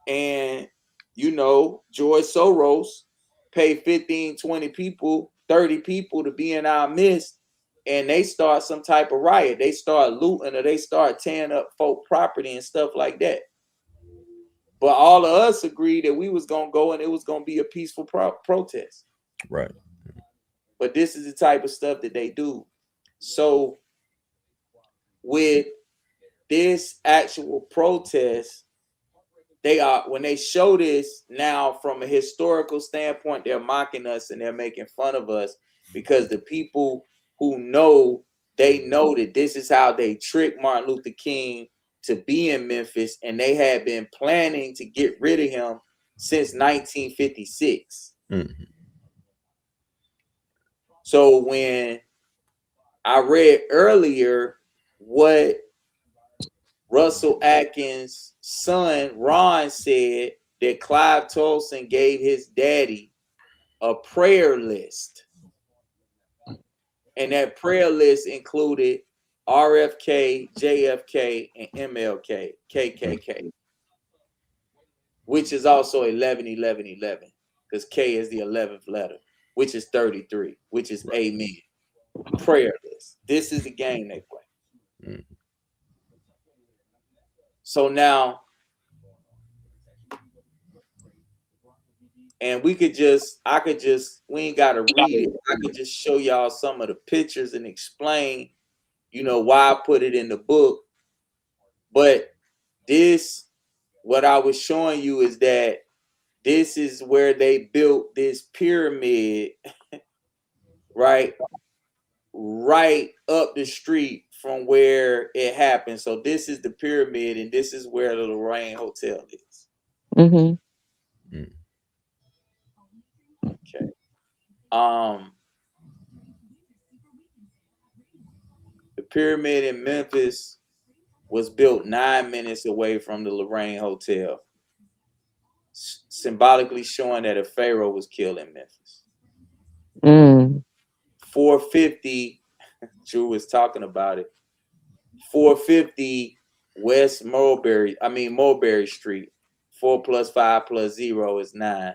and, you know, George Soros paid 15, 20 people, 30 people to be in our midst, and they start some type of riot. They start looting or they start tearing up folk property and stuff like that. But all of us agreed that we was going to go and it was going to be a peaceful protest. Right. But this is the type of stuff that they do. So with this actual protest, when they show this now from a historical standpoint, they're mocking us and they're making fun of us, because the people who know, they know that this is how they tricked Martin Luther King to be in Memphis, and they had been planning to get rid of him since 1956. So when I read earlier what Russell Atkins' son, Ron, said, that Clive Tolson gave his daddy a prayer list. And that prayer list included RFK, JFK, and MLK, KKK, which is also 11-11-11, because K is the 11th letter, which is 33, which is amen. Prayer list. This is the game they play. So now, and we ain't got to read it. I could just show y'all some of the pictures and explain, you know, why I put it in the book. But what I was showing you is that this is where they built this pyramid, right up the street from where it happened. So this is the pyramid, and this is where the Lorraine Hotel is. Mm-hmm. Okay. The pyramid in Memphis was built 9 minutes away from the Lorraine Hotel, symbolically showing that a pharaoh was killed in Memphis. 450, Drew was talking about it. 450 West Mulberry Street. 4 + 5 + 0 is 9.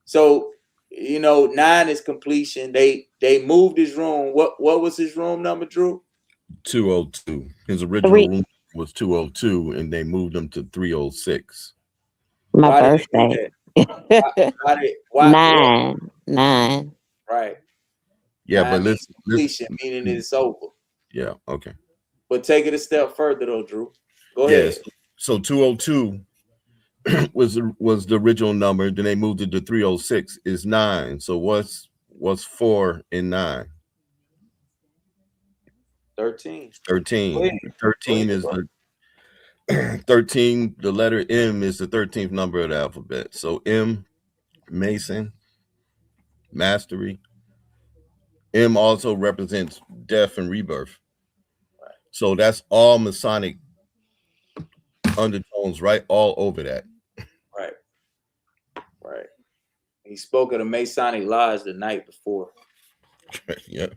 So 9 is completion. They moved his room. What was his room number, Drew? 202. His original room was 202, and they moved him to 306. My Why birthday. Did they do that? Why? 9. Right. Yeah, but listen, completion, meaning it's over. Yeah, okay. But take it a step further though, Drew. Go ahead. So 202 was the original number. Then they moved it to 306. Is 9. So what's 4 and 9? 13. 13. 13 is the 13. The letter M is the 13th number of the alphabet. So M, Mason, mastery. M also represents death and rebirth. Right. So that's all Masonic undertones, right? All over that. Right. Right. He spoke at a Masonic lodge the night before. Yeah.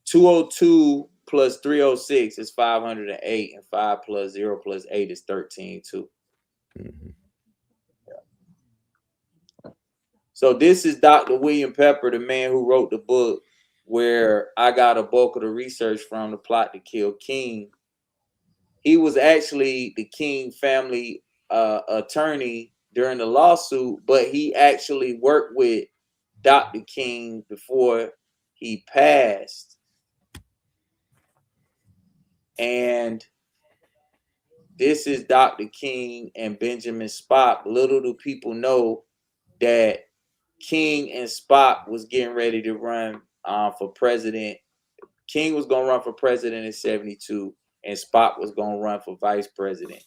202 plus 306 is 508, and 5 + 0 + 8 is 13 too. Mm-hmm. Yeah. So this is Dr. William Pepper, the man who wrote the book where I got a bulk of the research from, The Plot to Kill King. He was actually the King family attorney during the lawsuit, but he actually worked with Dr. King before he passed. And this is Dr. King and Benjamin Spock. Little do people know that King and Spock was getting ready to run for president. King was going to run for president in 72, and Spock was going to run for vice president.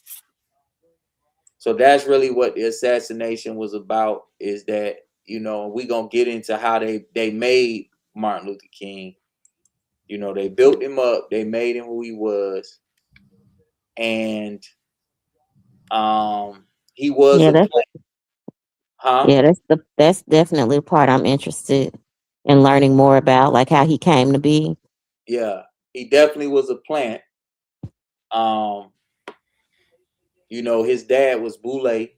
So that's really what the assassination was about, is that, we're going to get into how they made Martin Luther King. They built him up. They made him who he was. And he was that's definitely the part I'm interested in learning more about, like how he came to be. Yeah, he definitely was a plant. His dad was Boule,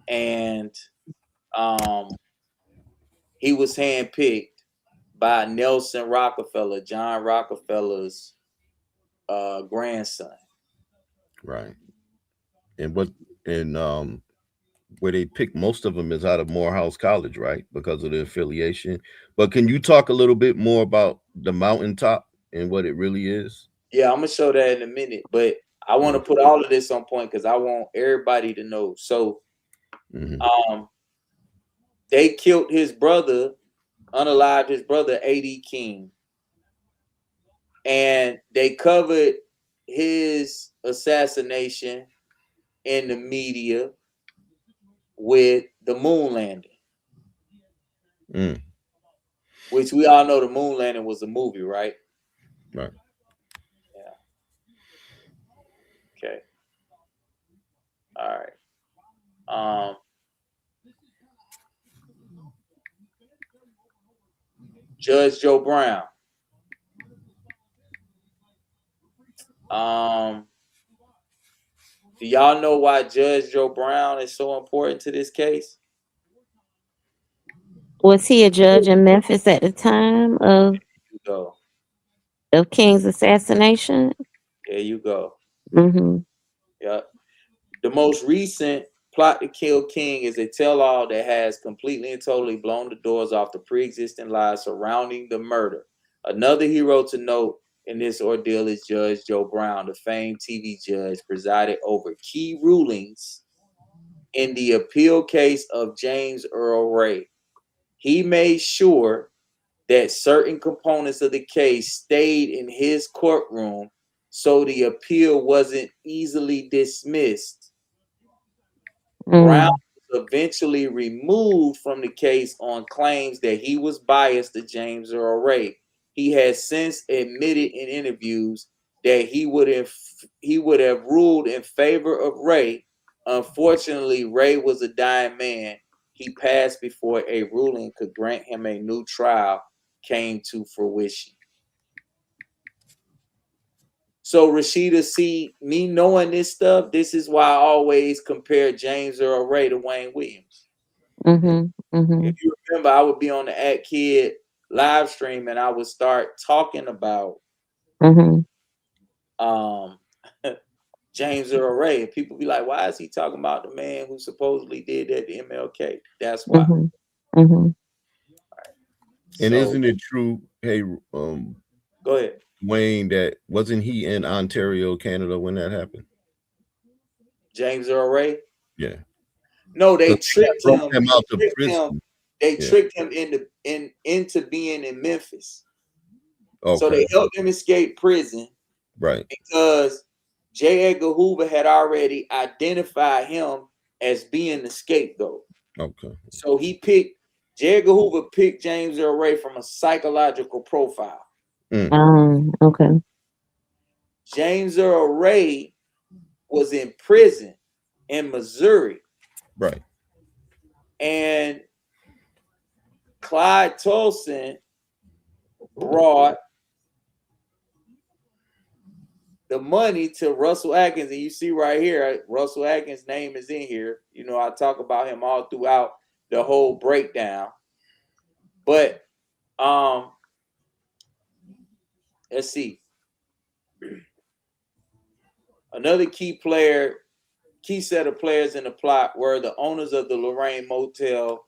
and he was handpicked by Nelson Rockefeller, John Rockefeller's grandson. Right. And where they pick most of them is out of Morehouse College, right? Because of the affiliation. But can you talk a little bit more about the mountaintop and what it really is? Yeah, I'm gonna show that in a minute, but I want to put all of this on point because I want everybody to know. So they killed his brother, unalived his brother, A.D. King. And they covered his assassination in the media with the moon landing. Which we all know the moon landing was a movie, right? Right. Yeah. Okay. All right. Judge Joe Brown. Do y'all know why Judge Joe Brown is so important to this case? Was he a judge in Memphis at the time of King's assassination? There you go. Mm-hmm. Yeah. The most recent Plot to Kill King is a tell-all that has completely and totally blown the doors off the pre-existing lies surrounding the murder. Another hero to note in this ordeal is Judge Joe Brown, the famed TV judge, presided over key rulings in the appeal case of James Earl Ray. He made sure that certain components of the case stayed in his courtroom so the appeal wasn't easily dismissed. Brown was eventually removed from the case on claims that he was biased to James Earl Ray. He has since admitted in interviews that he would have ruled in favor of Ray. Unfortunately, Ray was a dying man. He passed before a ruling could grant him a new trial came to fruition. So Rashida, see, me knowing this stuff, this is why I always compare James Earl Ray to Wayne Williams. If you remember, I would be on the At Kid live stream and I would start talking about James Earl Ray, and people be like, "Why is he talking about the man who supposedly did that to MLK?" That's why. And So, isn't it true? Hey, go ahead, Wayne. That wasn't he in Ontario, Canada, when that happened? James Earl Ray. Yeah. No, they tricked him. Him out to prison. They tricked him into being in Memphis. Okay. So they helped him escape prison. Right. Because J. Edgar Hoover had already identified him as being the scapegoat. Okay. So J. Edgar Hoover picked James Earl Ray from a psychological profile. Okay. James Earl Ray was in prison in Missouri. Right. And Clyde Tolson brought the money to Russell Atkins, and you see right here, Russell Atkins' name is in here. You know, I talk about him all throughout the whole breakdown. But let's see. Another key set of players in the plot were the owners of the Lorraine Hotel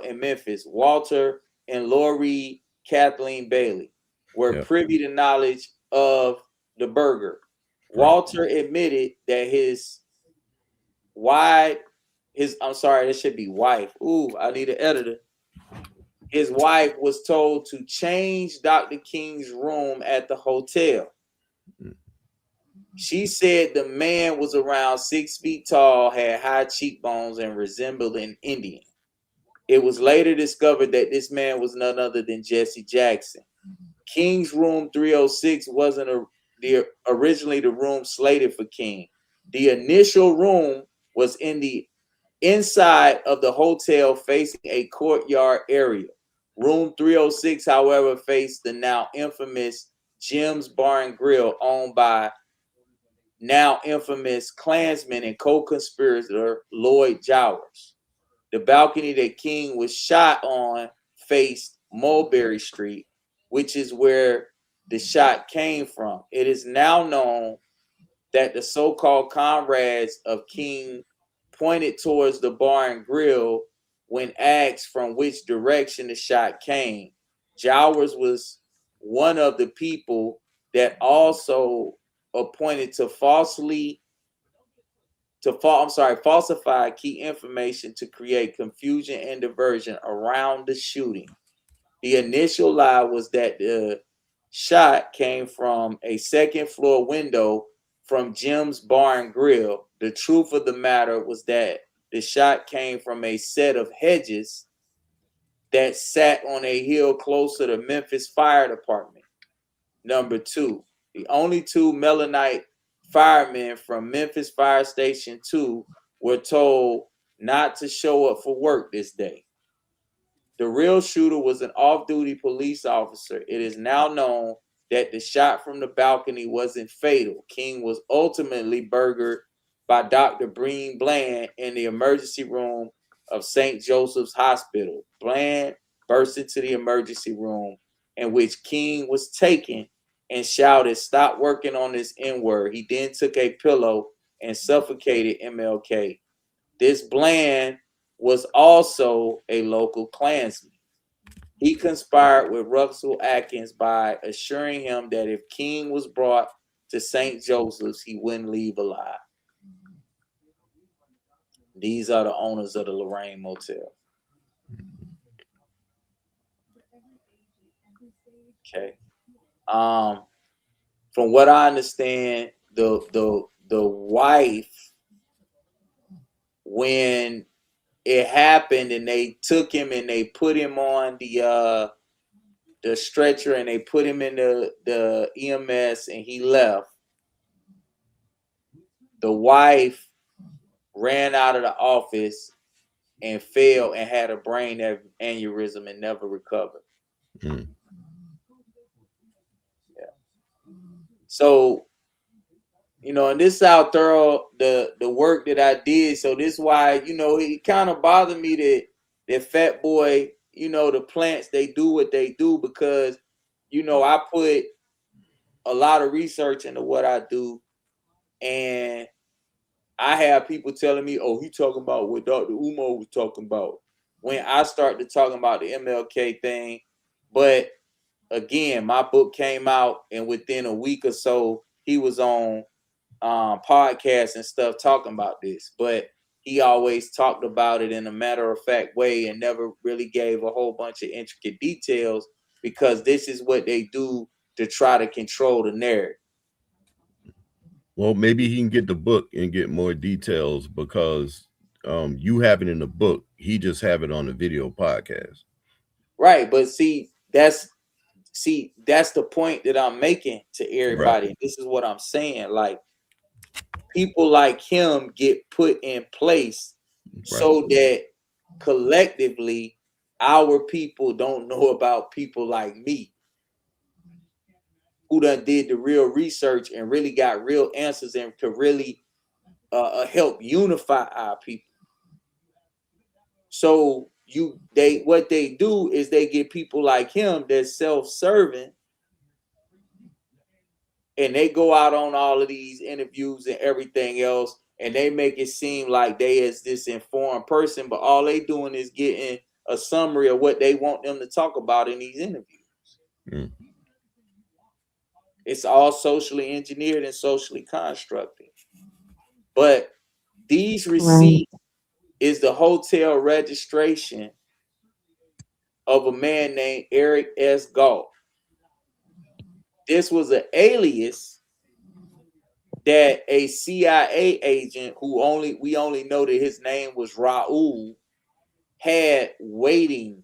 in Memphis. Walter and Lori Kathleen Bailey were privy to knowledge of the burger. Walter admitted that his wife. Ooh, I need an editor. His wife was told to change Dr. King's room at the hotel. She said the man was around 6 feet tall, had high cheekbones, and resembled an Indian. It was later discovered that this man was none other than Jesse Jackson. King's room 306 wasn't originally the room slated for King. The initial room was in the inside of the hotel facing a courtyard area. Room 306, however, faced the now infamous Jim's Bar and Grill, owned by now infamous Klansman and co-conspirator Lloyd Jowers. The balcony that King was shot on faced Mulberry Street, which is where the shot came from. It is now known that the so-called comrades of King pointed towards the bar and grill when asked from which direction the shot came. Jowers was one of the people that also appointed to falsify key information to create confusion and diversion around the shooting. The initial lie was that the shot came from a second floor window from Jim's Bar and Grill. The truth of the matter was that the shot came from a set of hedges that sat on a hill close to the Memphis Fire Department. Number 2, the only 2 Melanite firemen from Memphis Fire Station 2 were told not to show up for work this day. The real shooter was an off-duty police officer. It is now known that the shot from the balcony wasn't fatal. King was ultimately burgered by Dr. Breen Bland in the emergency room of St. Joseph's Hospital. Bland burst into the emergency room in which King was taken and shouted, "Stop working on this N-word." He then took a pillow and suffocated MLK. This Bland was also a local Klansman. He conspired with Russell Atkins by assuring him that if King was brought to St. Joseph's, he wouldn't leave alive. These are the owners of the Lorraine Motel. Okay. From what I understand, the wife, when it happened and they took him and they put him on the stretcher and they put him in the EMS and he left, the wife ran out of the office and fell and had a brain aneurysm and never recovered. Mm. Yeah. So, you know, and this is how thorough the work that I did. So this is why, you know, it kind of bothered me that Fat Boy, you know, the plants, they do what they do because, you know, I put a lot of research into what I do, and I have people telling me, "Oh, he talking about what Dr. Umar was talking about." When I started talking about the MLK thing, but again, my book came out, and within a week or so, he was on podcasts and stuff talking about this. But he always talked about it in a matter-of-fact way and never really gave a whole bunch of intricate details because this is what they do to try to control the narrative. Well, maybe he can get the book and get more details because you have it in the book. He just have it on the video podcast. Right, but see, that's the point that I'm making to everybody. Right. This is what I'm saying. Like, people like him get put in place so that collectively our people don't know about people like me who done did the real research and really got real answers and could really help unify our people. So what they do is they get people like him that's self-serving, and they go out on all of these interviews and everything else, and they make it seem like they is this informed person, but all they doing is getting a summary of what they want them to talk about in these interviews. Mm. It's all socially engineered and socially constructed. But these receipts is the hotel registration of a man named Eric S. Galt. This was an alias that a CIA agent we only know that his name was Raul had waiting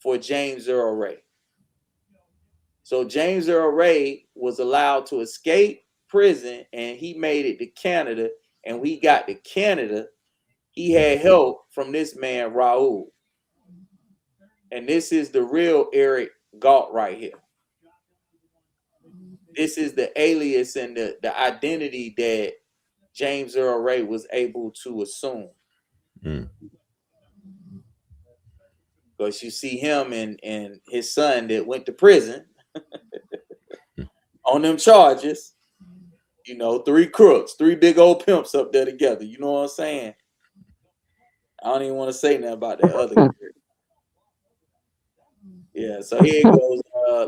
for James Earl Ray. So James Earl Ray was allowed to escape prison and he made it to Canada. And when he got to Canada, he had help from this man, Raul. And this is the real Eric Galt right here. This is the alias and the identity that James Earl Ray was able to assume. Mm. Because you see him and his son that went to prison on them charges, you know, 3 crooks, 3 big old pimps up there together. You know what I'm saying? I don't even want to say nothing about that other guy. Yeah, so here it goes.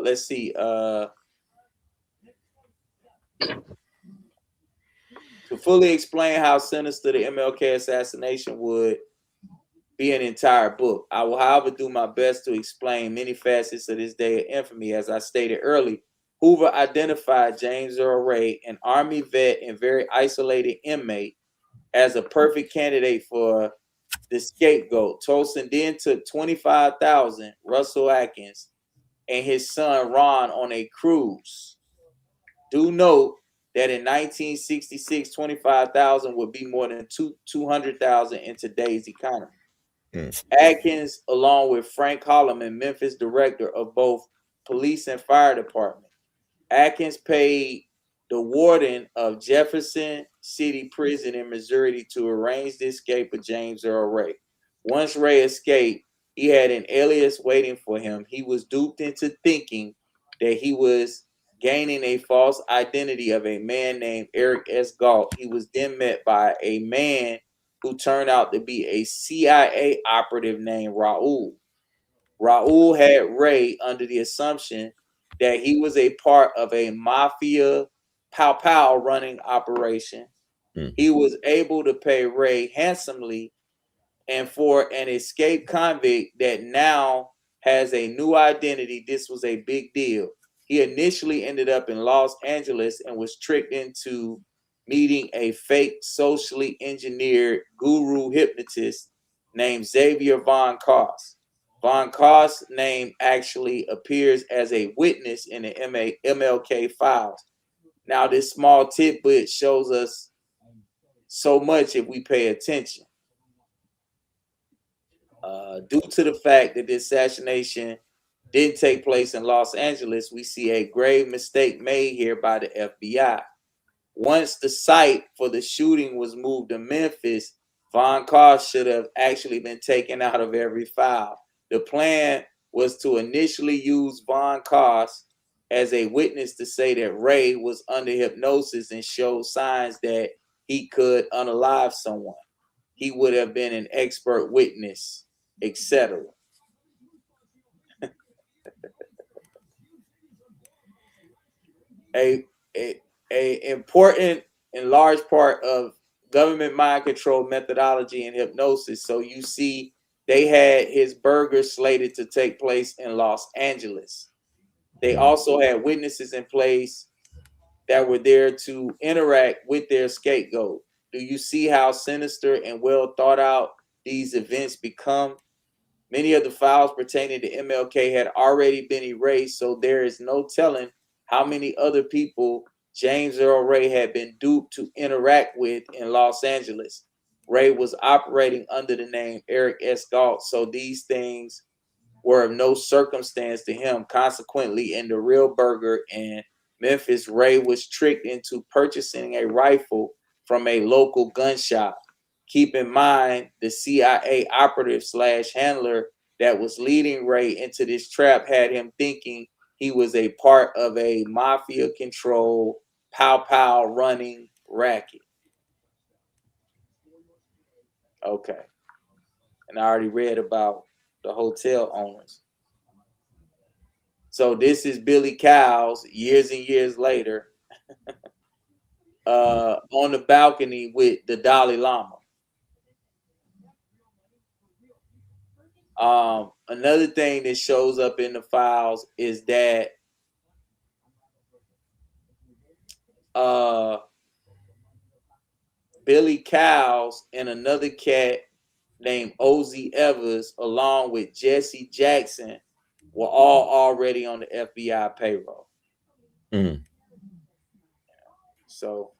Let's see. To fully explain how sinister the MLK assassination would be an entire book, I will, however, do my best to explain many facets of this day of infamy. As I stated earlier, Hoover identified James Earl Ray, an Army vet and very isolated inmate, as a perfect candidate for the scapegoat. Tolson then took 25,000 Russell Atkins and his son Ron on a cruise. Do note that in 1966, 25,000 would be more than 200,000 in today's economy. Atkins, along with Frank Holloman, Memphis director of both police and fire department. Atkins paid the warden of Jefferson City Prison in Missouri to arrange the escape of James Earl Ray. Once Ray escaped, he had an alias waiting for him. He was duped into thinking that he was gaining a false identity of a man named Eric S. Galt. He was then met by a man who turned out to be a CIA operative named Raul. Raul had Ray under the assumption that he was a part of a mafia pow running operation. He was able to pay Ray handsomely, and for an escaped convict that now has a new identity. This was a big deal. He initially ended up in Los Angeles and was tricked into meeting a fake socially engineered guru hypnotist named Xavier Von Koss. Von Koss' name actually appears as a witness in the MLK files. Now, this small tidbit shows us so much if we pay attention. Due to the fact that the assassination didn't take place in Los Angeles, we see a grave mistake made here by the FBI. Once the site for the shooting was moved to Memphis, Von Koss should have actually been taken out of every file. The plan was to initially use Von Koss as a witness to say that Ray was under hypnosis and showed signs that he could unalive someone. He would have been an expert witness, etc. a important and large part of government mind control methodology and hypnosis. So you see, they had his burger slated to take place in Los Angeles. They also had witnesses in place that were there to interact with their scapegoat. Do you see how sinister and well thought out these events become? Many of the files pertaining to MLK had already been erased, so there is no telling how many other people James Earl Ray had been duped to interact with in Los Angeles. Ray was operating under the name Eric S. Galt, so these things were of no circumstance to him. Consequently, in the real burger in Memphis, Ray was tricked into purchasing a rifle from a local gun shop. Keep in mind, the CIA operative / handler that was leading Ray into this trap had him thinking he was a part of a mafia-controlled, pow-pow running racket. Okay. And I already read about the hotel owners. So this is Billy Cowles years and years later on the balcony with the Dalai Lama. Another thing that shows up in the files is that Billy Cowles and another cat named Ozzie Evers, along with Jesse Jackson, were all already on the FBI payroll. So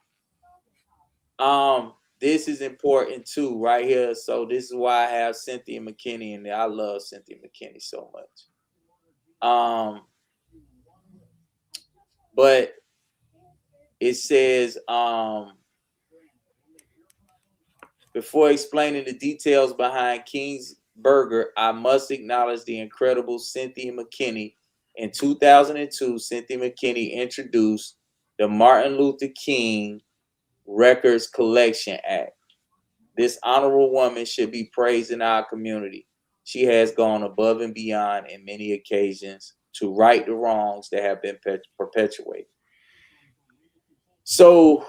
this is important too, right here. So this is why I have Cynthia McKinney in there. I love Cynthia McKinney so much. But it says, before explaining the details behind King's Burger, I must acknowledge the incredible Cynthia McKinney. In 2002, Cynthia McKinney introduced the Martin Luther King Records Collection Act. This honorable woman should be praised in our community. She has gone above and beyond in many occasions to right the wrongs that have been perpetuated. So,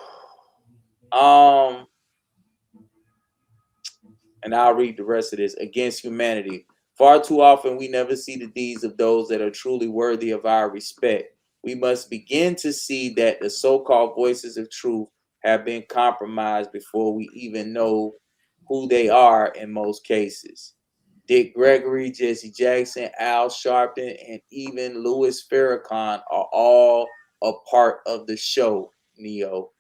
and I'll read the rest of this. Against humanity. Far too often, we never see the deeds of those that are truly worthy of our respect. We must begin to see that the so-called voices of truth have been compromised before we even know who they are in most cases. Dick Gregory, Jesse Jackson, Al Sharpton, and even Louis Farrakhan are all a part of the show, Neo.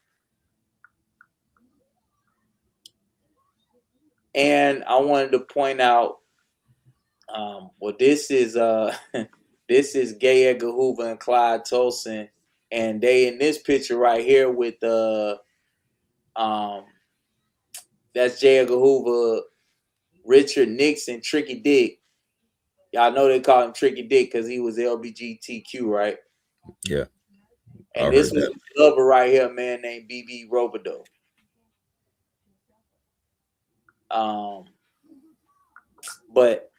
And I wanted to point out, this is this is Gay Edgar Hoover and Clyde Tolson, and they in this picture right here with that's J. Edgar Hoover, Richard Nixon, Tricky Dick. Y'all know they call him Tricky Dick because he was LBGTQ, right? Yeah. And this was a lover right here, a man named B.B. Robideau. But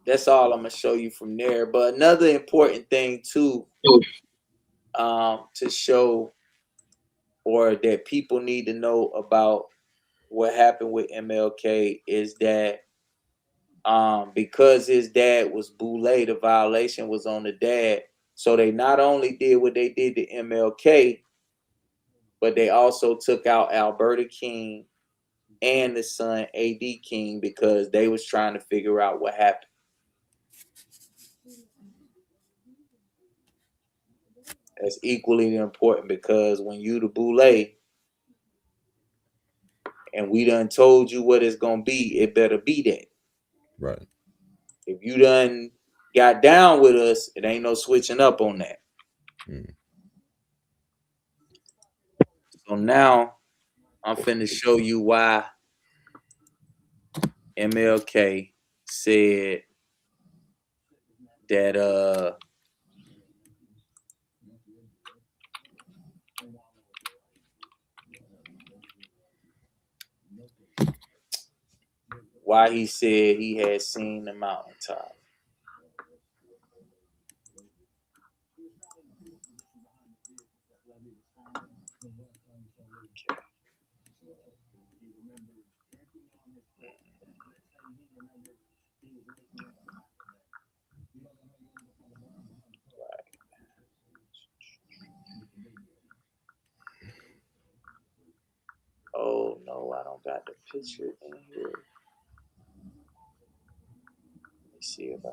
that's all I'm gonna show you from there. But another important thing too, to show or that people need to know about what happened with MLK is that because his dad was Boule, the violation was on the dad. So they not only did what they did to MLK, but they also took out Alberta King and the son AD King because they was trying to figure out what happened. That's equally important because when you the Boule and we done told you what it's gonna be, it better be that. Right. If you done got down with us, it ain't no switching up on that. So now I'm finna show you why MLK said that why he said he had seen the mountaintop. Oh no, I don't got the picture in here. Let me see if I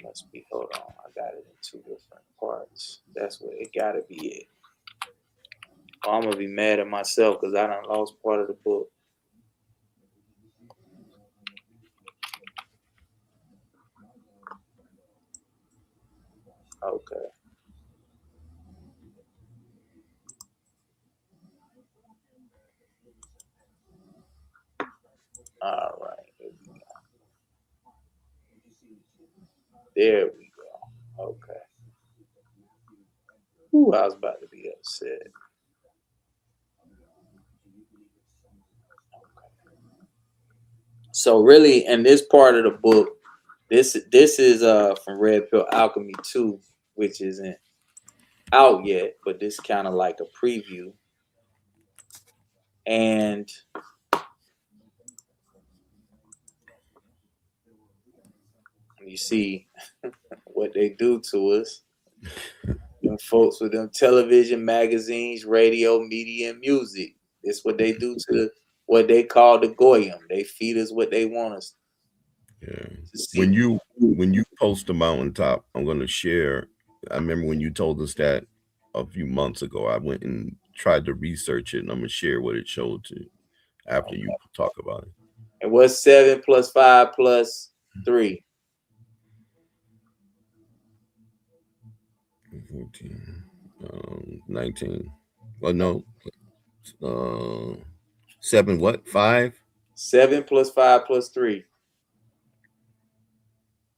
must be, hold on, I got it in two different parts. That's what it gotta be it. Oh, I'm gonna be mad at myself because I done lost part of the book. Okay. All right. There we go. Okay. Ooh, I was about to be upset. So really, in this part of the book, this is from Red Pill Alchemy 2, which isn't out yet, but this kind of like a preview. And you see what they do to us. Them folks with them television, magazines, radio, media, and music. It's what they do to what they call the goyim. They feed us what they want us to see. When you post the mountaintop, I'm gonna share. I remember when you told us that a few months ago. I went and tried to research it, and I'm gonna share what it showed to after you talk about it. And what's 7 plus 5 plus 3? 14, 19. Well, no. 7 what? 5? 7 plus 5 plus 3.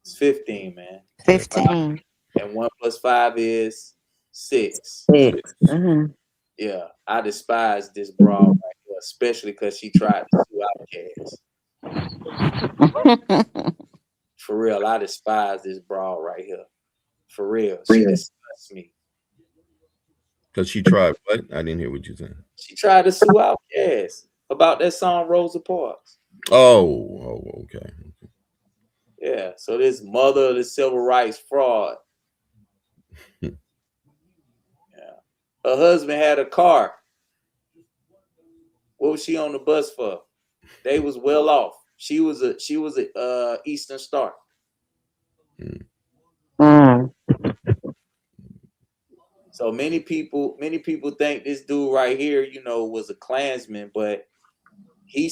It's 15, man. 15. And 1 plus 5 is 6. 6. Mm-hmm. Yeah, I despise this broad right here, especially because she tried to sue Outkast. For real, I despise this broad right here. For real, she disgusts me. Because she tried what? I didn't hear what you said. She tried to sue Outkast about that song Rosa Parks. Oh, okay. Yeah, so this mother of the civil rights fraud. Yeah, her husband had a car. What was she on the bus for? They was well off. She was a Eastern Star. So many people think this dude right here, was a Klansman, but he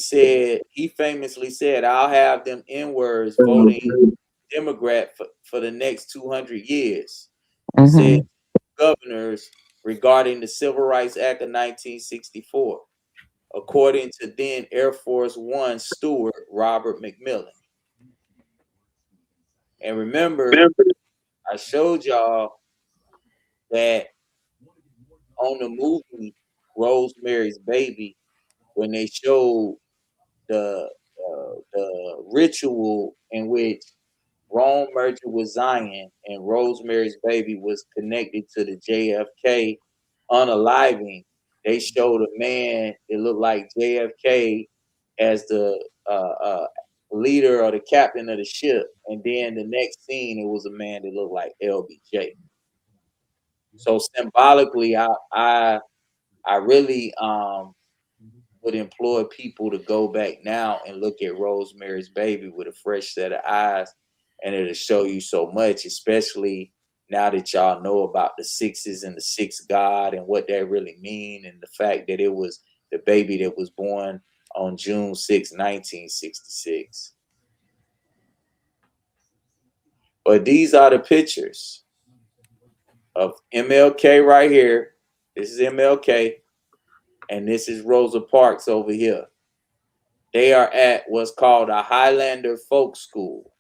famously said, "I'll have them N-words voting Democrat for the next 200 years." Said governors regarding the Civil Rights Act of 1964, according to then Air Force One steward Robert McMillan. And remember, I showed y'all that on the movie Rosemary's Baby, when they showed the ritual in which Rome merged with Zion, and Rosemary's Baby was connected to the JFK unaliving. They showed a man that looked like JFK as the leader or the captain of the ship, and then the next scene it was a man that looked like LBJ. So symbolically, I really would implore people to go back now and look at Rosemary's Baby with a fresh set of eyes, and it'll show you so much, especially now that y'all know about the sixes and the sixth God and what that really mean, and the fact that it was the baby that was born on June 6, 1966. But these are the pictures of MLK right here. This is MLK, and this is Rosa Parks over here. They are at what's called a Highlander Folk School.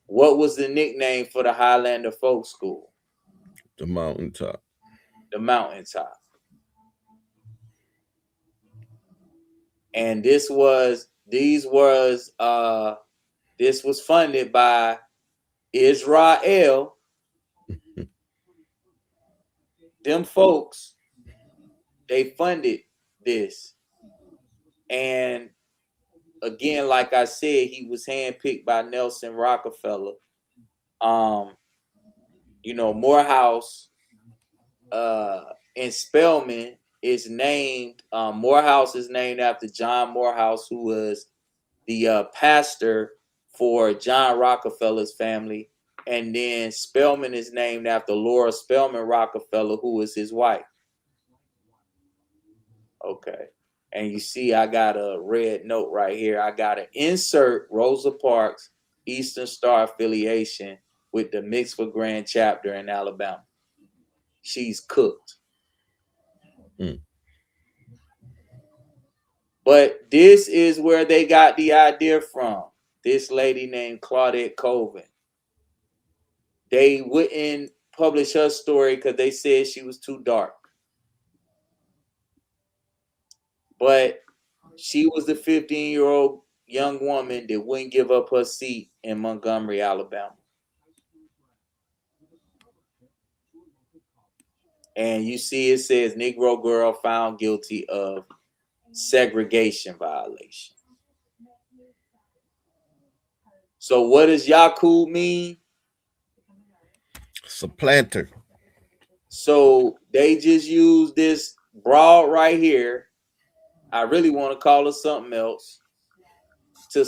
What was the nickname for the Highlander Folk School? The mountaintop. The mountaintop. And this was funded by Israel. Them folks, they funded this. And again, like I said, he was handpicked by Nelson Rockefeller. Morehouse in Spelman is named, Morehouse is named after John Morehouse, who was the pastor for John Rockefeller's family. And then Spelman is named after Laura Spelman Rockefeller, who was his wife. Okay. And you see, I got a red note right here. I got to insert Rosa Parks Eastern Star affiliation with the Mixed Grand chapter in Alabama. She's cooked. But this is where they got the idea from. This lady named Claudette Colvin. They wouldn't publish her story because they said she was too dark. But she was the 15-year-old young woman that wouldn't give up her seat in Montgomery, Alabama. And you see it says Negro girl found guilty of segregation violation. So what does Yakub mean? Supplanter. So they just use this broad right here. I really want to call her something else to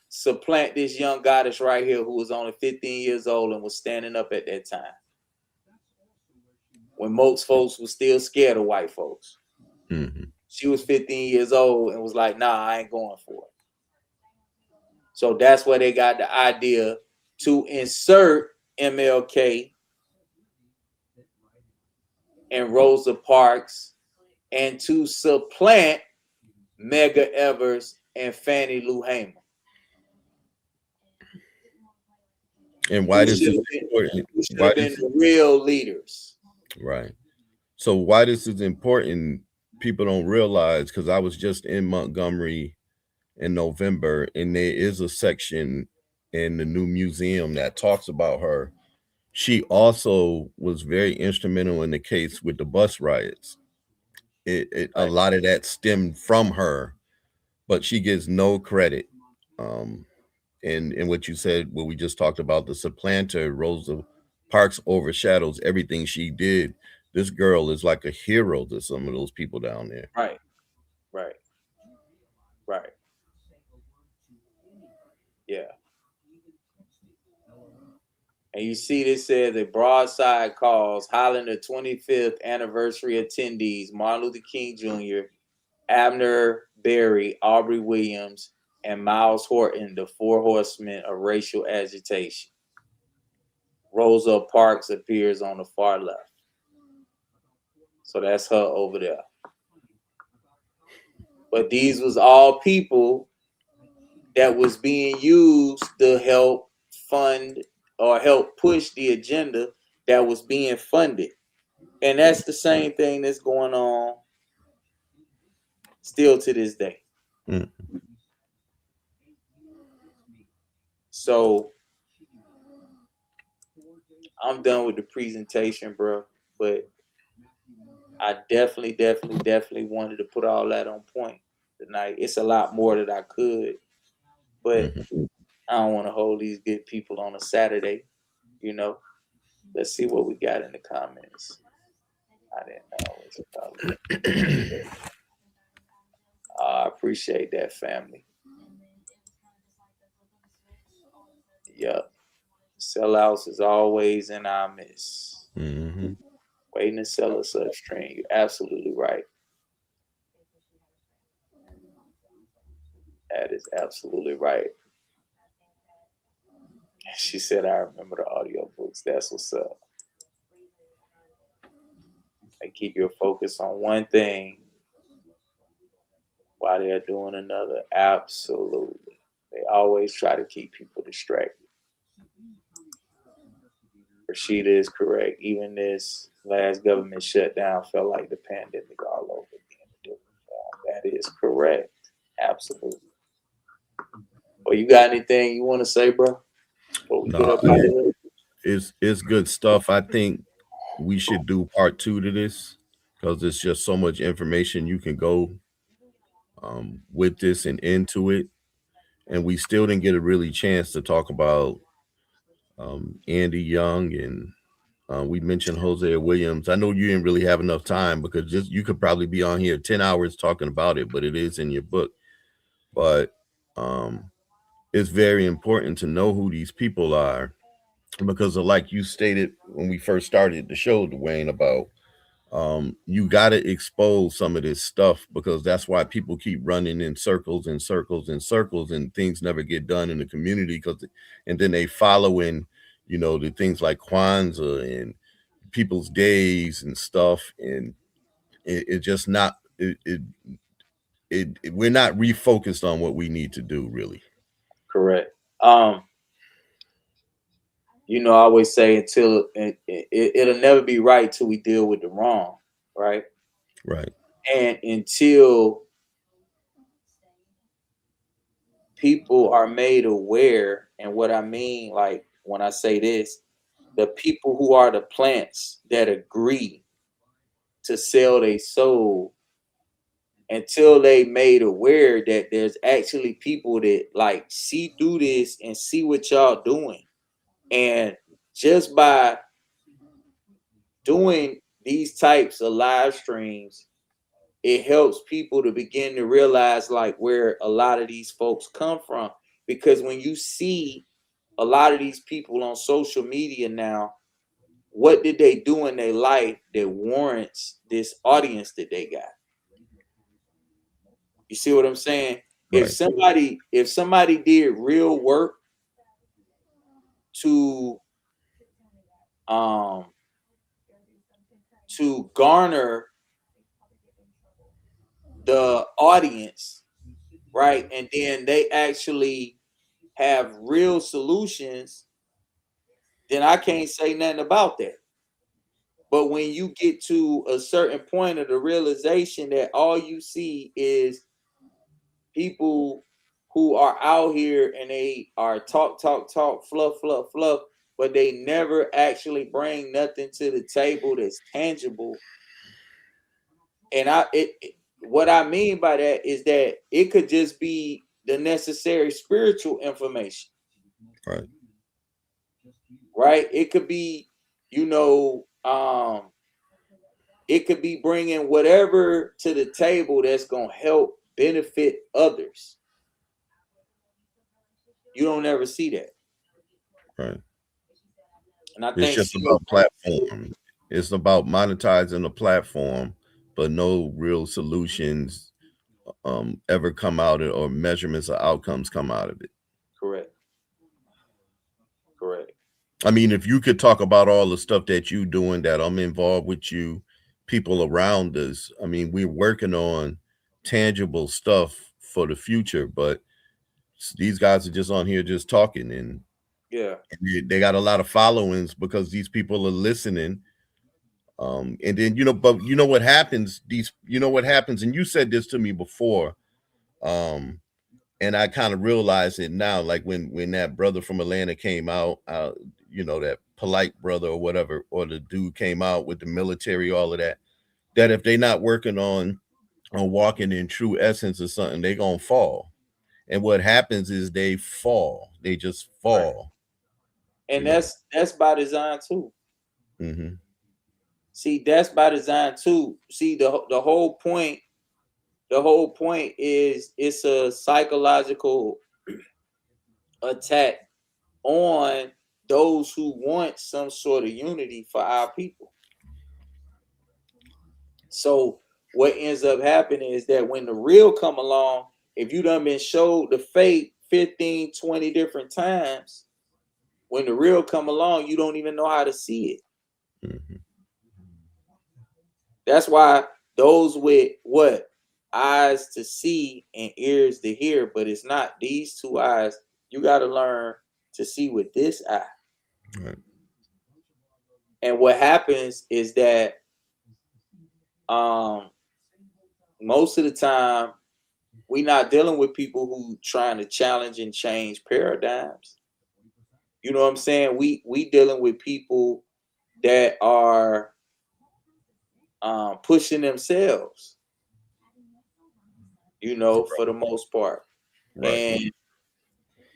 supplant this young goddess right here who was only 15 years old and was standing up at that time, when most folks were still scared of white folks. Mm-hmm. She was 15 years old and was like, nah, I ain't going for it. So that's where they got the idea to insert MLK and Rosa Parks and to supplant Medgar Evers and Fannie Lou Hamer. And why this is important? Why been the real leaders? Right. So why this is important, people don't realize, because I was just in Montgomery in November, and there is a section in the new museum that talks about her. She also was very instrumental in the case with the bus riots. A lot of that stemmed from her, but she gets no credit. And what you said, what we just talked about, the supplanter, Rosa Parks overshadows everything she did. This girl is like a hero to some of those people down there. Right. Yeah. And you see this says a broadside calls Highlander 25th anniversary attendees Martin Luther King Jr., Abner Berry, Aubrey Williams, and Miles Horton, the four horsemen of racial agitation. Rosa Parks appears on the far left. So that's her over there. But these was all people that was being used to help fund or help push the agenda that was being funded. And that's the same thing that's going on still to this day. So I'm done with the presentation, bro. But I definitely wanted to put all that on point tonight. It's a lot more that I could, but I don't want to hold these good people on a Saturday. You know, let's see what we got in the comments. I didn't know. It's probably. I appreciate that, family. Yup. Sellouts is always in our midst. Waiting to sell us upstream. You're absolutely right. That is absolutely right. She said, I remember the audiobooks. That's what's up. They keep your focus on one thing while they're doing another. Absolutely. They always try to keep people distracted. Rashida is correct. Even this last government shutdown felt like the pandemic all over again. That is correct. Absolutely. Well, you got anything you want to say, bro? No, it's good stuff. I think we should do part 2 to this because there's just so much information you can go with this and into it. And we still didn't get a really chance to talk about Andy Young, and we mentioned Hosea Williams. I know you didn't really have enough time because you could probably be on here 10 hours talking about it, but it is in your book. But it's very important to know who these people are because like you stated when we first started the show, Dwayne, about you got to expose some of this stuff because that's why people keep running in circles and circles and circles and things never get done in the community and then they follow in, the things like Kwanzaa and people's days and stuff. And it just not, we're not refocused on what we need to do really. Correct. I always say until it'll never be right till we deal with the wrong, right? Right. And until people are made aware, and what I mean, like when I say this, the people who are the plants that agree to sell their soul, until they made aware that there's actually people that like see through this and see what y'all doing. And just by doing these types of live streams, it helps people to begin to realize like where a lot of these folks come from. Because when you see a lot of these people on social media now, what did they do in their life that warrants this audience that they got? You see what I'm saying? Right. If somebody did real work to garner the audience, right? And then they actually have real solutions, then I can't say nothing about that. But when you get to a certain point of the realization that all you see is people who are out here and they are talk, fluff, but they never actually bring nothing to the table that's tangible. And what I mean by that is that it could just be the necessary spiritual information. Right. Right? It could be, it could be bringing whatever to the table that's going to help benefit others. You don't ever see that. Right. And I It's think just about platform. It's about monetizing the platform, but no real solutions ever come out of it or measurements or outcomes come out of it. Correct. I mean, if you could talk about all the stuff that you doing, that I'm involved with you, people around us. I mean, we're working on tangible stuff for the future, but these guys are just on here just talking, and yeah, they got a lot of followings because these people are listening. And then but you know what happens? And you said this to me before. And I kind of realize it now, like when that brother from Atlanta came out, you know, that polite brother or whatever, or the dude came out with the military, all of that, that if they not working on walking in true essence or something, they gonna fall. And what happens is they fall. They just fall. And You know. that's by design too. Mm-hmm. See, that's by design too. See, the whole point, is it's a psychological attack on those who want some sort of unity for our people. So what ends up happening is that when the real come along, if you done been showed the fake 15, 20 different times, when the real come along, you don't even know how to see it. Mm-hmm. That's why those with what? Eyes to see and ears to hear, but it's not these two eyes. You got to learn to see with this eye. Right. And what happens is that most of the time we're not dealing with people who trying to challenge and change paradigms. You know what I'm saying? We dealing with people that are pushing themselves, you know, for the most part. Right. And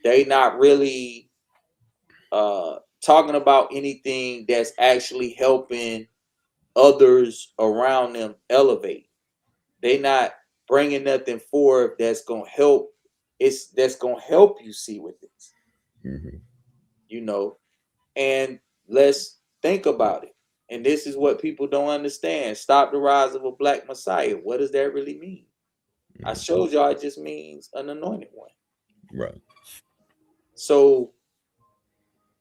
they not really talking about anything that's actually helping others around them elevate. They not bringing nothing forward that's gonna help. That's gonna help you see with this, Mm-hmm. you know. And let's think about it. And this is what people don't understand. Stop the rise of a black messiah. What does that really mean? Mm-hmm. I showed y'all it just means an anointed one. Right. So,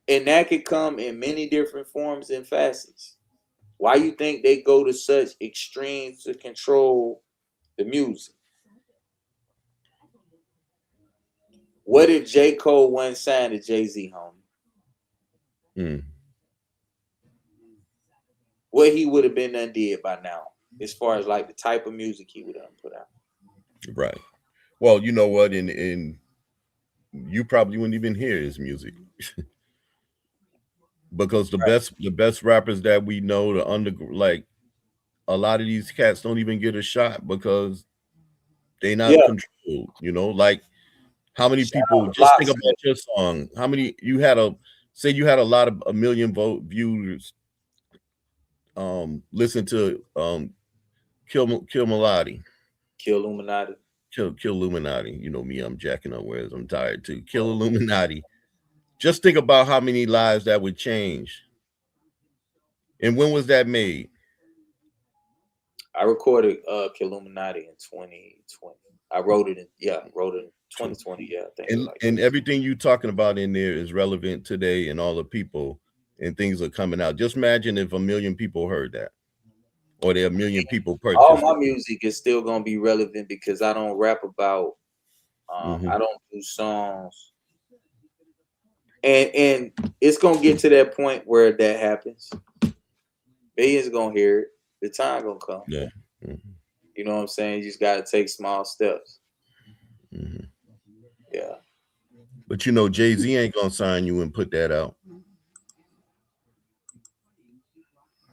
and that could come in many different forms and facets. Why you think they go to such extremes to control the music? What if J. Cole wasn't signed to Jay-Z, homie? Mm. What he would have been undid by now, as far as like the type of music he would have put out. Right. Well, you know what? And you probably wouldn't even hear his music. Because the best rappers that we know, like a lot of these cats don't even get a shot because they not Yeah. controlled, you know. Like how many Shout people, out to just think Locksmith. about your song, how many you had you had a lot of a million viewers listen to Killuminati. Killuminati. You know me, I'm jacking up words, I'm tired too. Killuminati. Just think about how many lives that would change. And when was that made? I recorded Killuminati in 2020. I wrote it in 2020. Yeah, I think it was like And everything you talking about in there is relevant today, and all the people and things are coming out. Just imagine if 1 million people heard that, or there 1 million people all purchased my it. music is still gonna be relevant because I don't rap about Mm-hmm. I don't do songs. And it's gonna get to that point where that happens. Millions gonna hear it. The time gonna come. Yeah. Mm-hmm. You know what I'm saying? You just gotta take small steps. Mm-hmm. Yeah. But you know, Jay-Z ain't gonna sign you and put that out.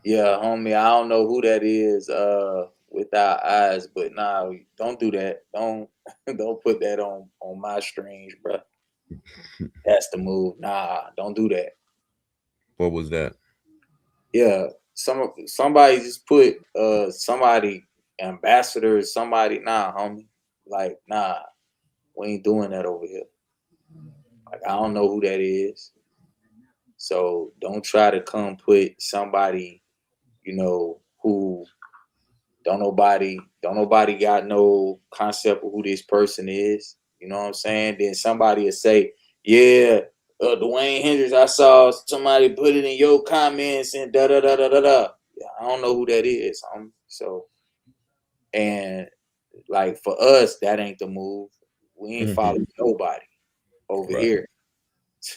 Yeah, homie. I don't know who that is without eyes, but nah, don't do that. Don't put that on my strings, bro. That's the move. Nah, don't do that. What was that? Yeah. Somebody just put somebody ambassador, somebody, nah, homie. Like, nah, we ain't doing that over here. Like, I don't know who that is. So don't try to come put somebody, you know, who don't nobody got no concept of who this person is. You know what I'm saying? Then somebody will say, yeah, Dwayne Hendricks, I saw somebody put it in your comments and da da da da da da. Yeah, I don't know who that is. So, and like for us, that ain't the move. We ain't following nobody over here.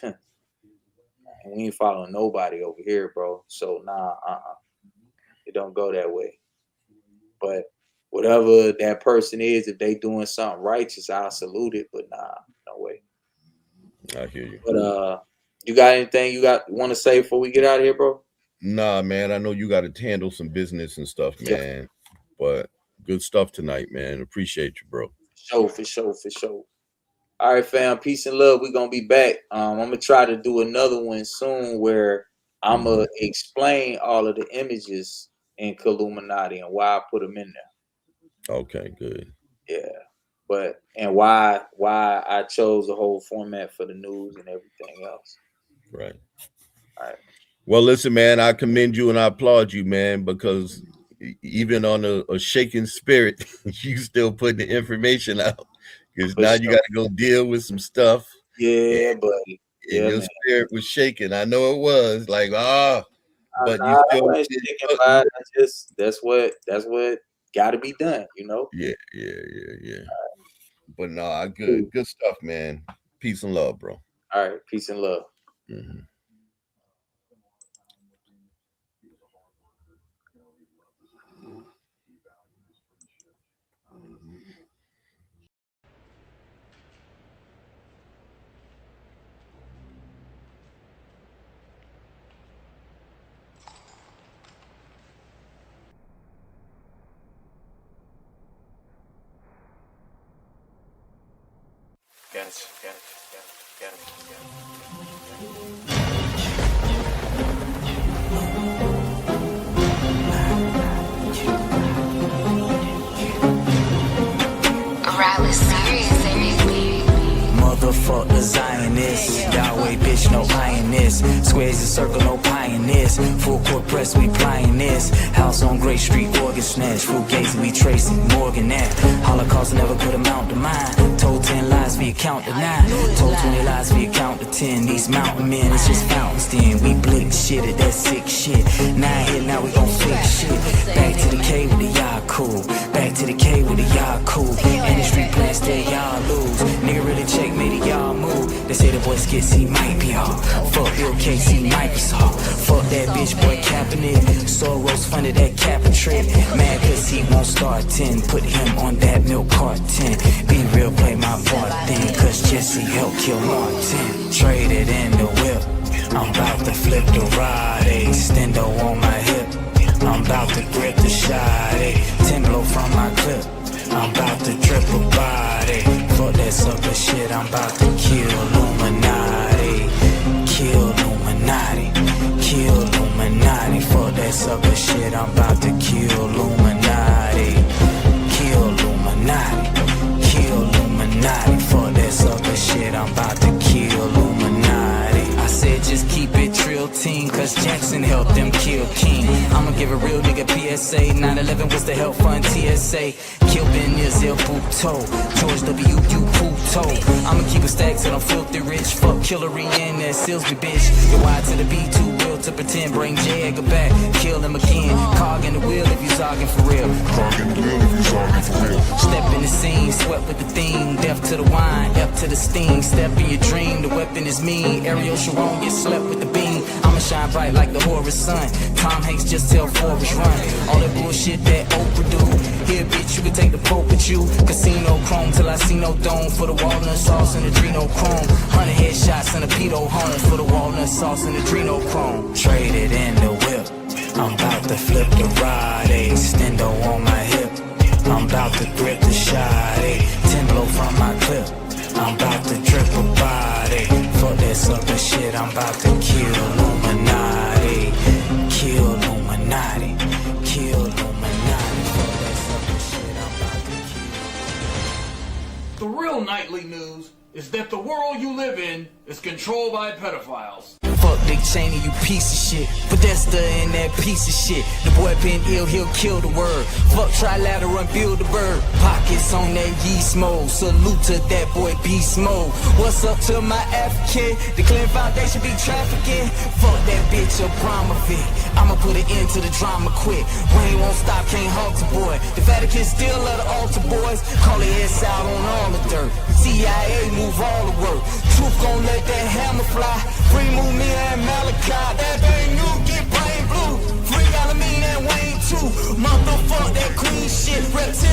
We ain't following nobody over here, bro. So nah, it don't go that way. But whatever that person is, if they doing something righteous, I'll salute it. But nah, no way. I hear you. But you got anything you want to say before we get out of here, bro? Nah, man. I know you got to handle some business and stuff, man. But good stuff tonight, man. Appreciate you, bro. For sure. All right, fam. Peace and love. We're gonna be back. I'm gonna try to do another one soon where I'm gonna explain all of the images in Killuminati and why I put them in there. Okay, good. Yeah, and why I chose the whole format for the news and everything else. Right. All right. Well, listen, man. I commend you and I applaud you, man, because even on a shaking spirit, you still putting the information out. Because now you got to go deal with some stuff. Yeah, buddy. And your spirit was shaking. I know it was like, but you still that's what got to be done, you know. Yeah. But no, good stuff, man. Peace and love, bro. All right, peace and love. Got it. Motherfuck the Zionist, Yahweh bitch, no lioness. Squares and circle, no pioneers. Full court press, we plying this. House on Great Street, organ snatch. Fruit gates, we tracing Morgan that. Holocaust never could amount to mine. Told 10 lies, we count to 9. Told 20 lies, we count to 10. These mountain men, it's just fountains then. We blick shit at that sick shit. Now we gon' fix shit. Back to the K with the y'all cool. Back to the K with the y'all cool. And the street plans that y'all lose. Nigga really check me. Y'all move. They say the boy skits, he might be off. Fuck Bill Gates, he Microsoft. Fuck that bitch boy Kaepernick. Soros funded that cap and trick. Mad cause he won't start 10. Put him on that milk carton. Be real, play my part then. Cause Jesse helped kill Martin. Traded in the whip. I'm about to flip the ride. Extendo on my hip. I'm about to grip the shot. 10 blow from my clip. I'm about to drip a body. Fuck that sucker shit, I'm about to kill Illuminati. Kill Illuminati. Kill Illuminati. Fuck that sucker shit, I'm about to kill Illuminati. Kill Illuminati. Kill Illuminati. Fuck that sucker shit, I'm about to kill Illuminati. I said just keep it trill team, cause Jackson helped them kill King. I'ma give a real nigga PSA. 9/11 was the help fund TSA. Kill Ben Nizil Puto. George W. Puto. I'ma keep a stack till I'm filthy rich. Fuck Hillary and that Silsby bitch. You're wide to the B, too real to pretend. Bring J. Edgar back. Kill him again. Cog in the wheel if you talking for real. Cog in the wheel if you talking for real. Step in the scene, sweat with the theme. Death to the wine, up to the steam. Step in your dream, the weapon is mean. Ariel Sharon get slept with the beam. I'ma shine bright like the Horus sun. Tom Hanks just tell Forrest run. All that bullshit that Oprah do. Here, bitch, you can take the Pope with you. Casino chrome till I see no dome. For the walnut sauce and adrenochrome. 100 headshots and a pedo home. For the walnut sauce and adrenochrome. Traded in the whip. I'm about to flip the ride. Extendo on my hip. I'm about to grip the shot. 10 blow from my clip. I'm about to drip a body. Fuck that sucker shit, I'm about to kill Illuminati. Kill Illuminati. Kill Illuminati. Fuck that sucker shit, I'm about to kill. The real nightly news is that the world you live in is controlled by pedophiles. Fuck Dick Cheney, you piece of shit. Podesta in that piece of shit. The boy been ill, he'll kill the word. Fuck trilateral and build the bird. Pockets on that yeast mode. Salute to that boy beast mode. What's up to my African? The Clinton Foundation be trafficking. Fuck that bitch Abramovic. I'ma put an end to the drama quick. Rain won't stop, can't halt the boy. The Vatican still love the altar boys. Call their ass out on all the dirt. CIA move all the work. Truth gon' let that hammer fly. Free move me and MLK. That ain't new, get brain blue. Free Alamine and Wayne too. Motherfuck that queen shit. Reptilian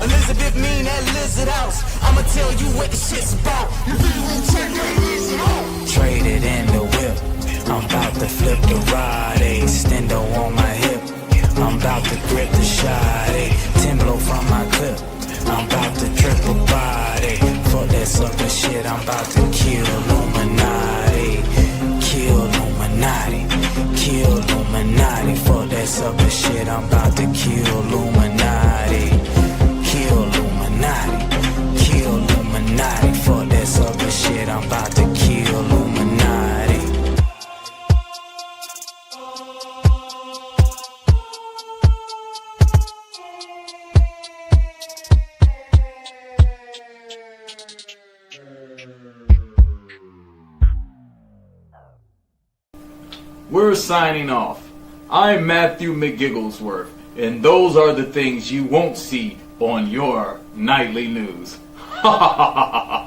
Elizabeth mean that lizard house. I'ma tell you what the shit's about. Traded in the whip. I'm about to flip the ride, stendo on my hip. I'm about to grip the shot, 10 blow from my clip. I'm about to trip a body. Fuck that sucker shit, I'm about to kill Illuminati. Kill Illuminati. Kill Illuminati. Fuck that sucker shit, I'm about to kill Illuminati. Kill Illuminati. Kill Illuminati. Fuck that sucker shit, I'm about to kill Illuminati. We're signing off. I'm Matthew McGigglesworth, and those are the things you won't see on your nightly news. Ha ha ha ha ha.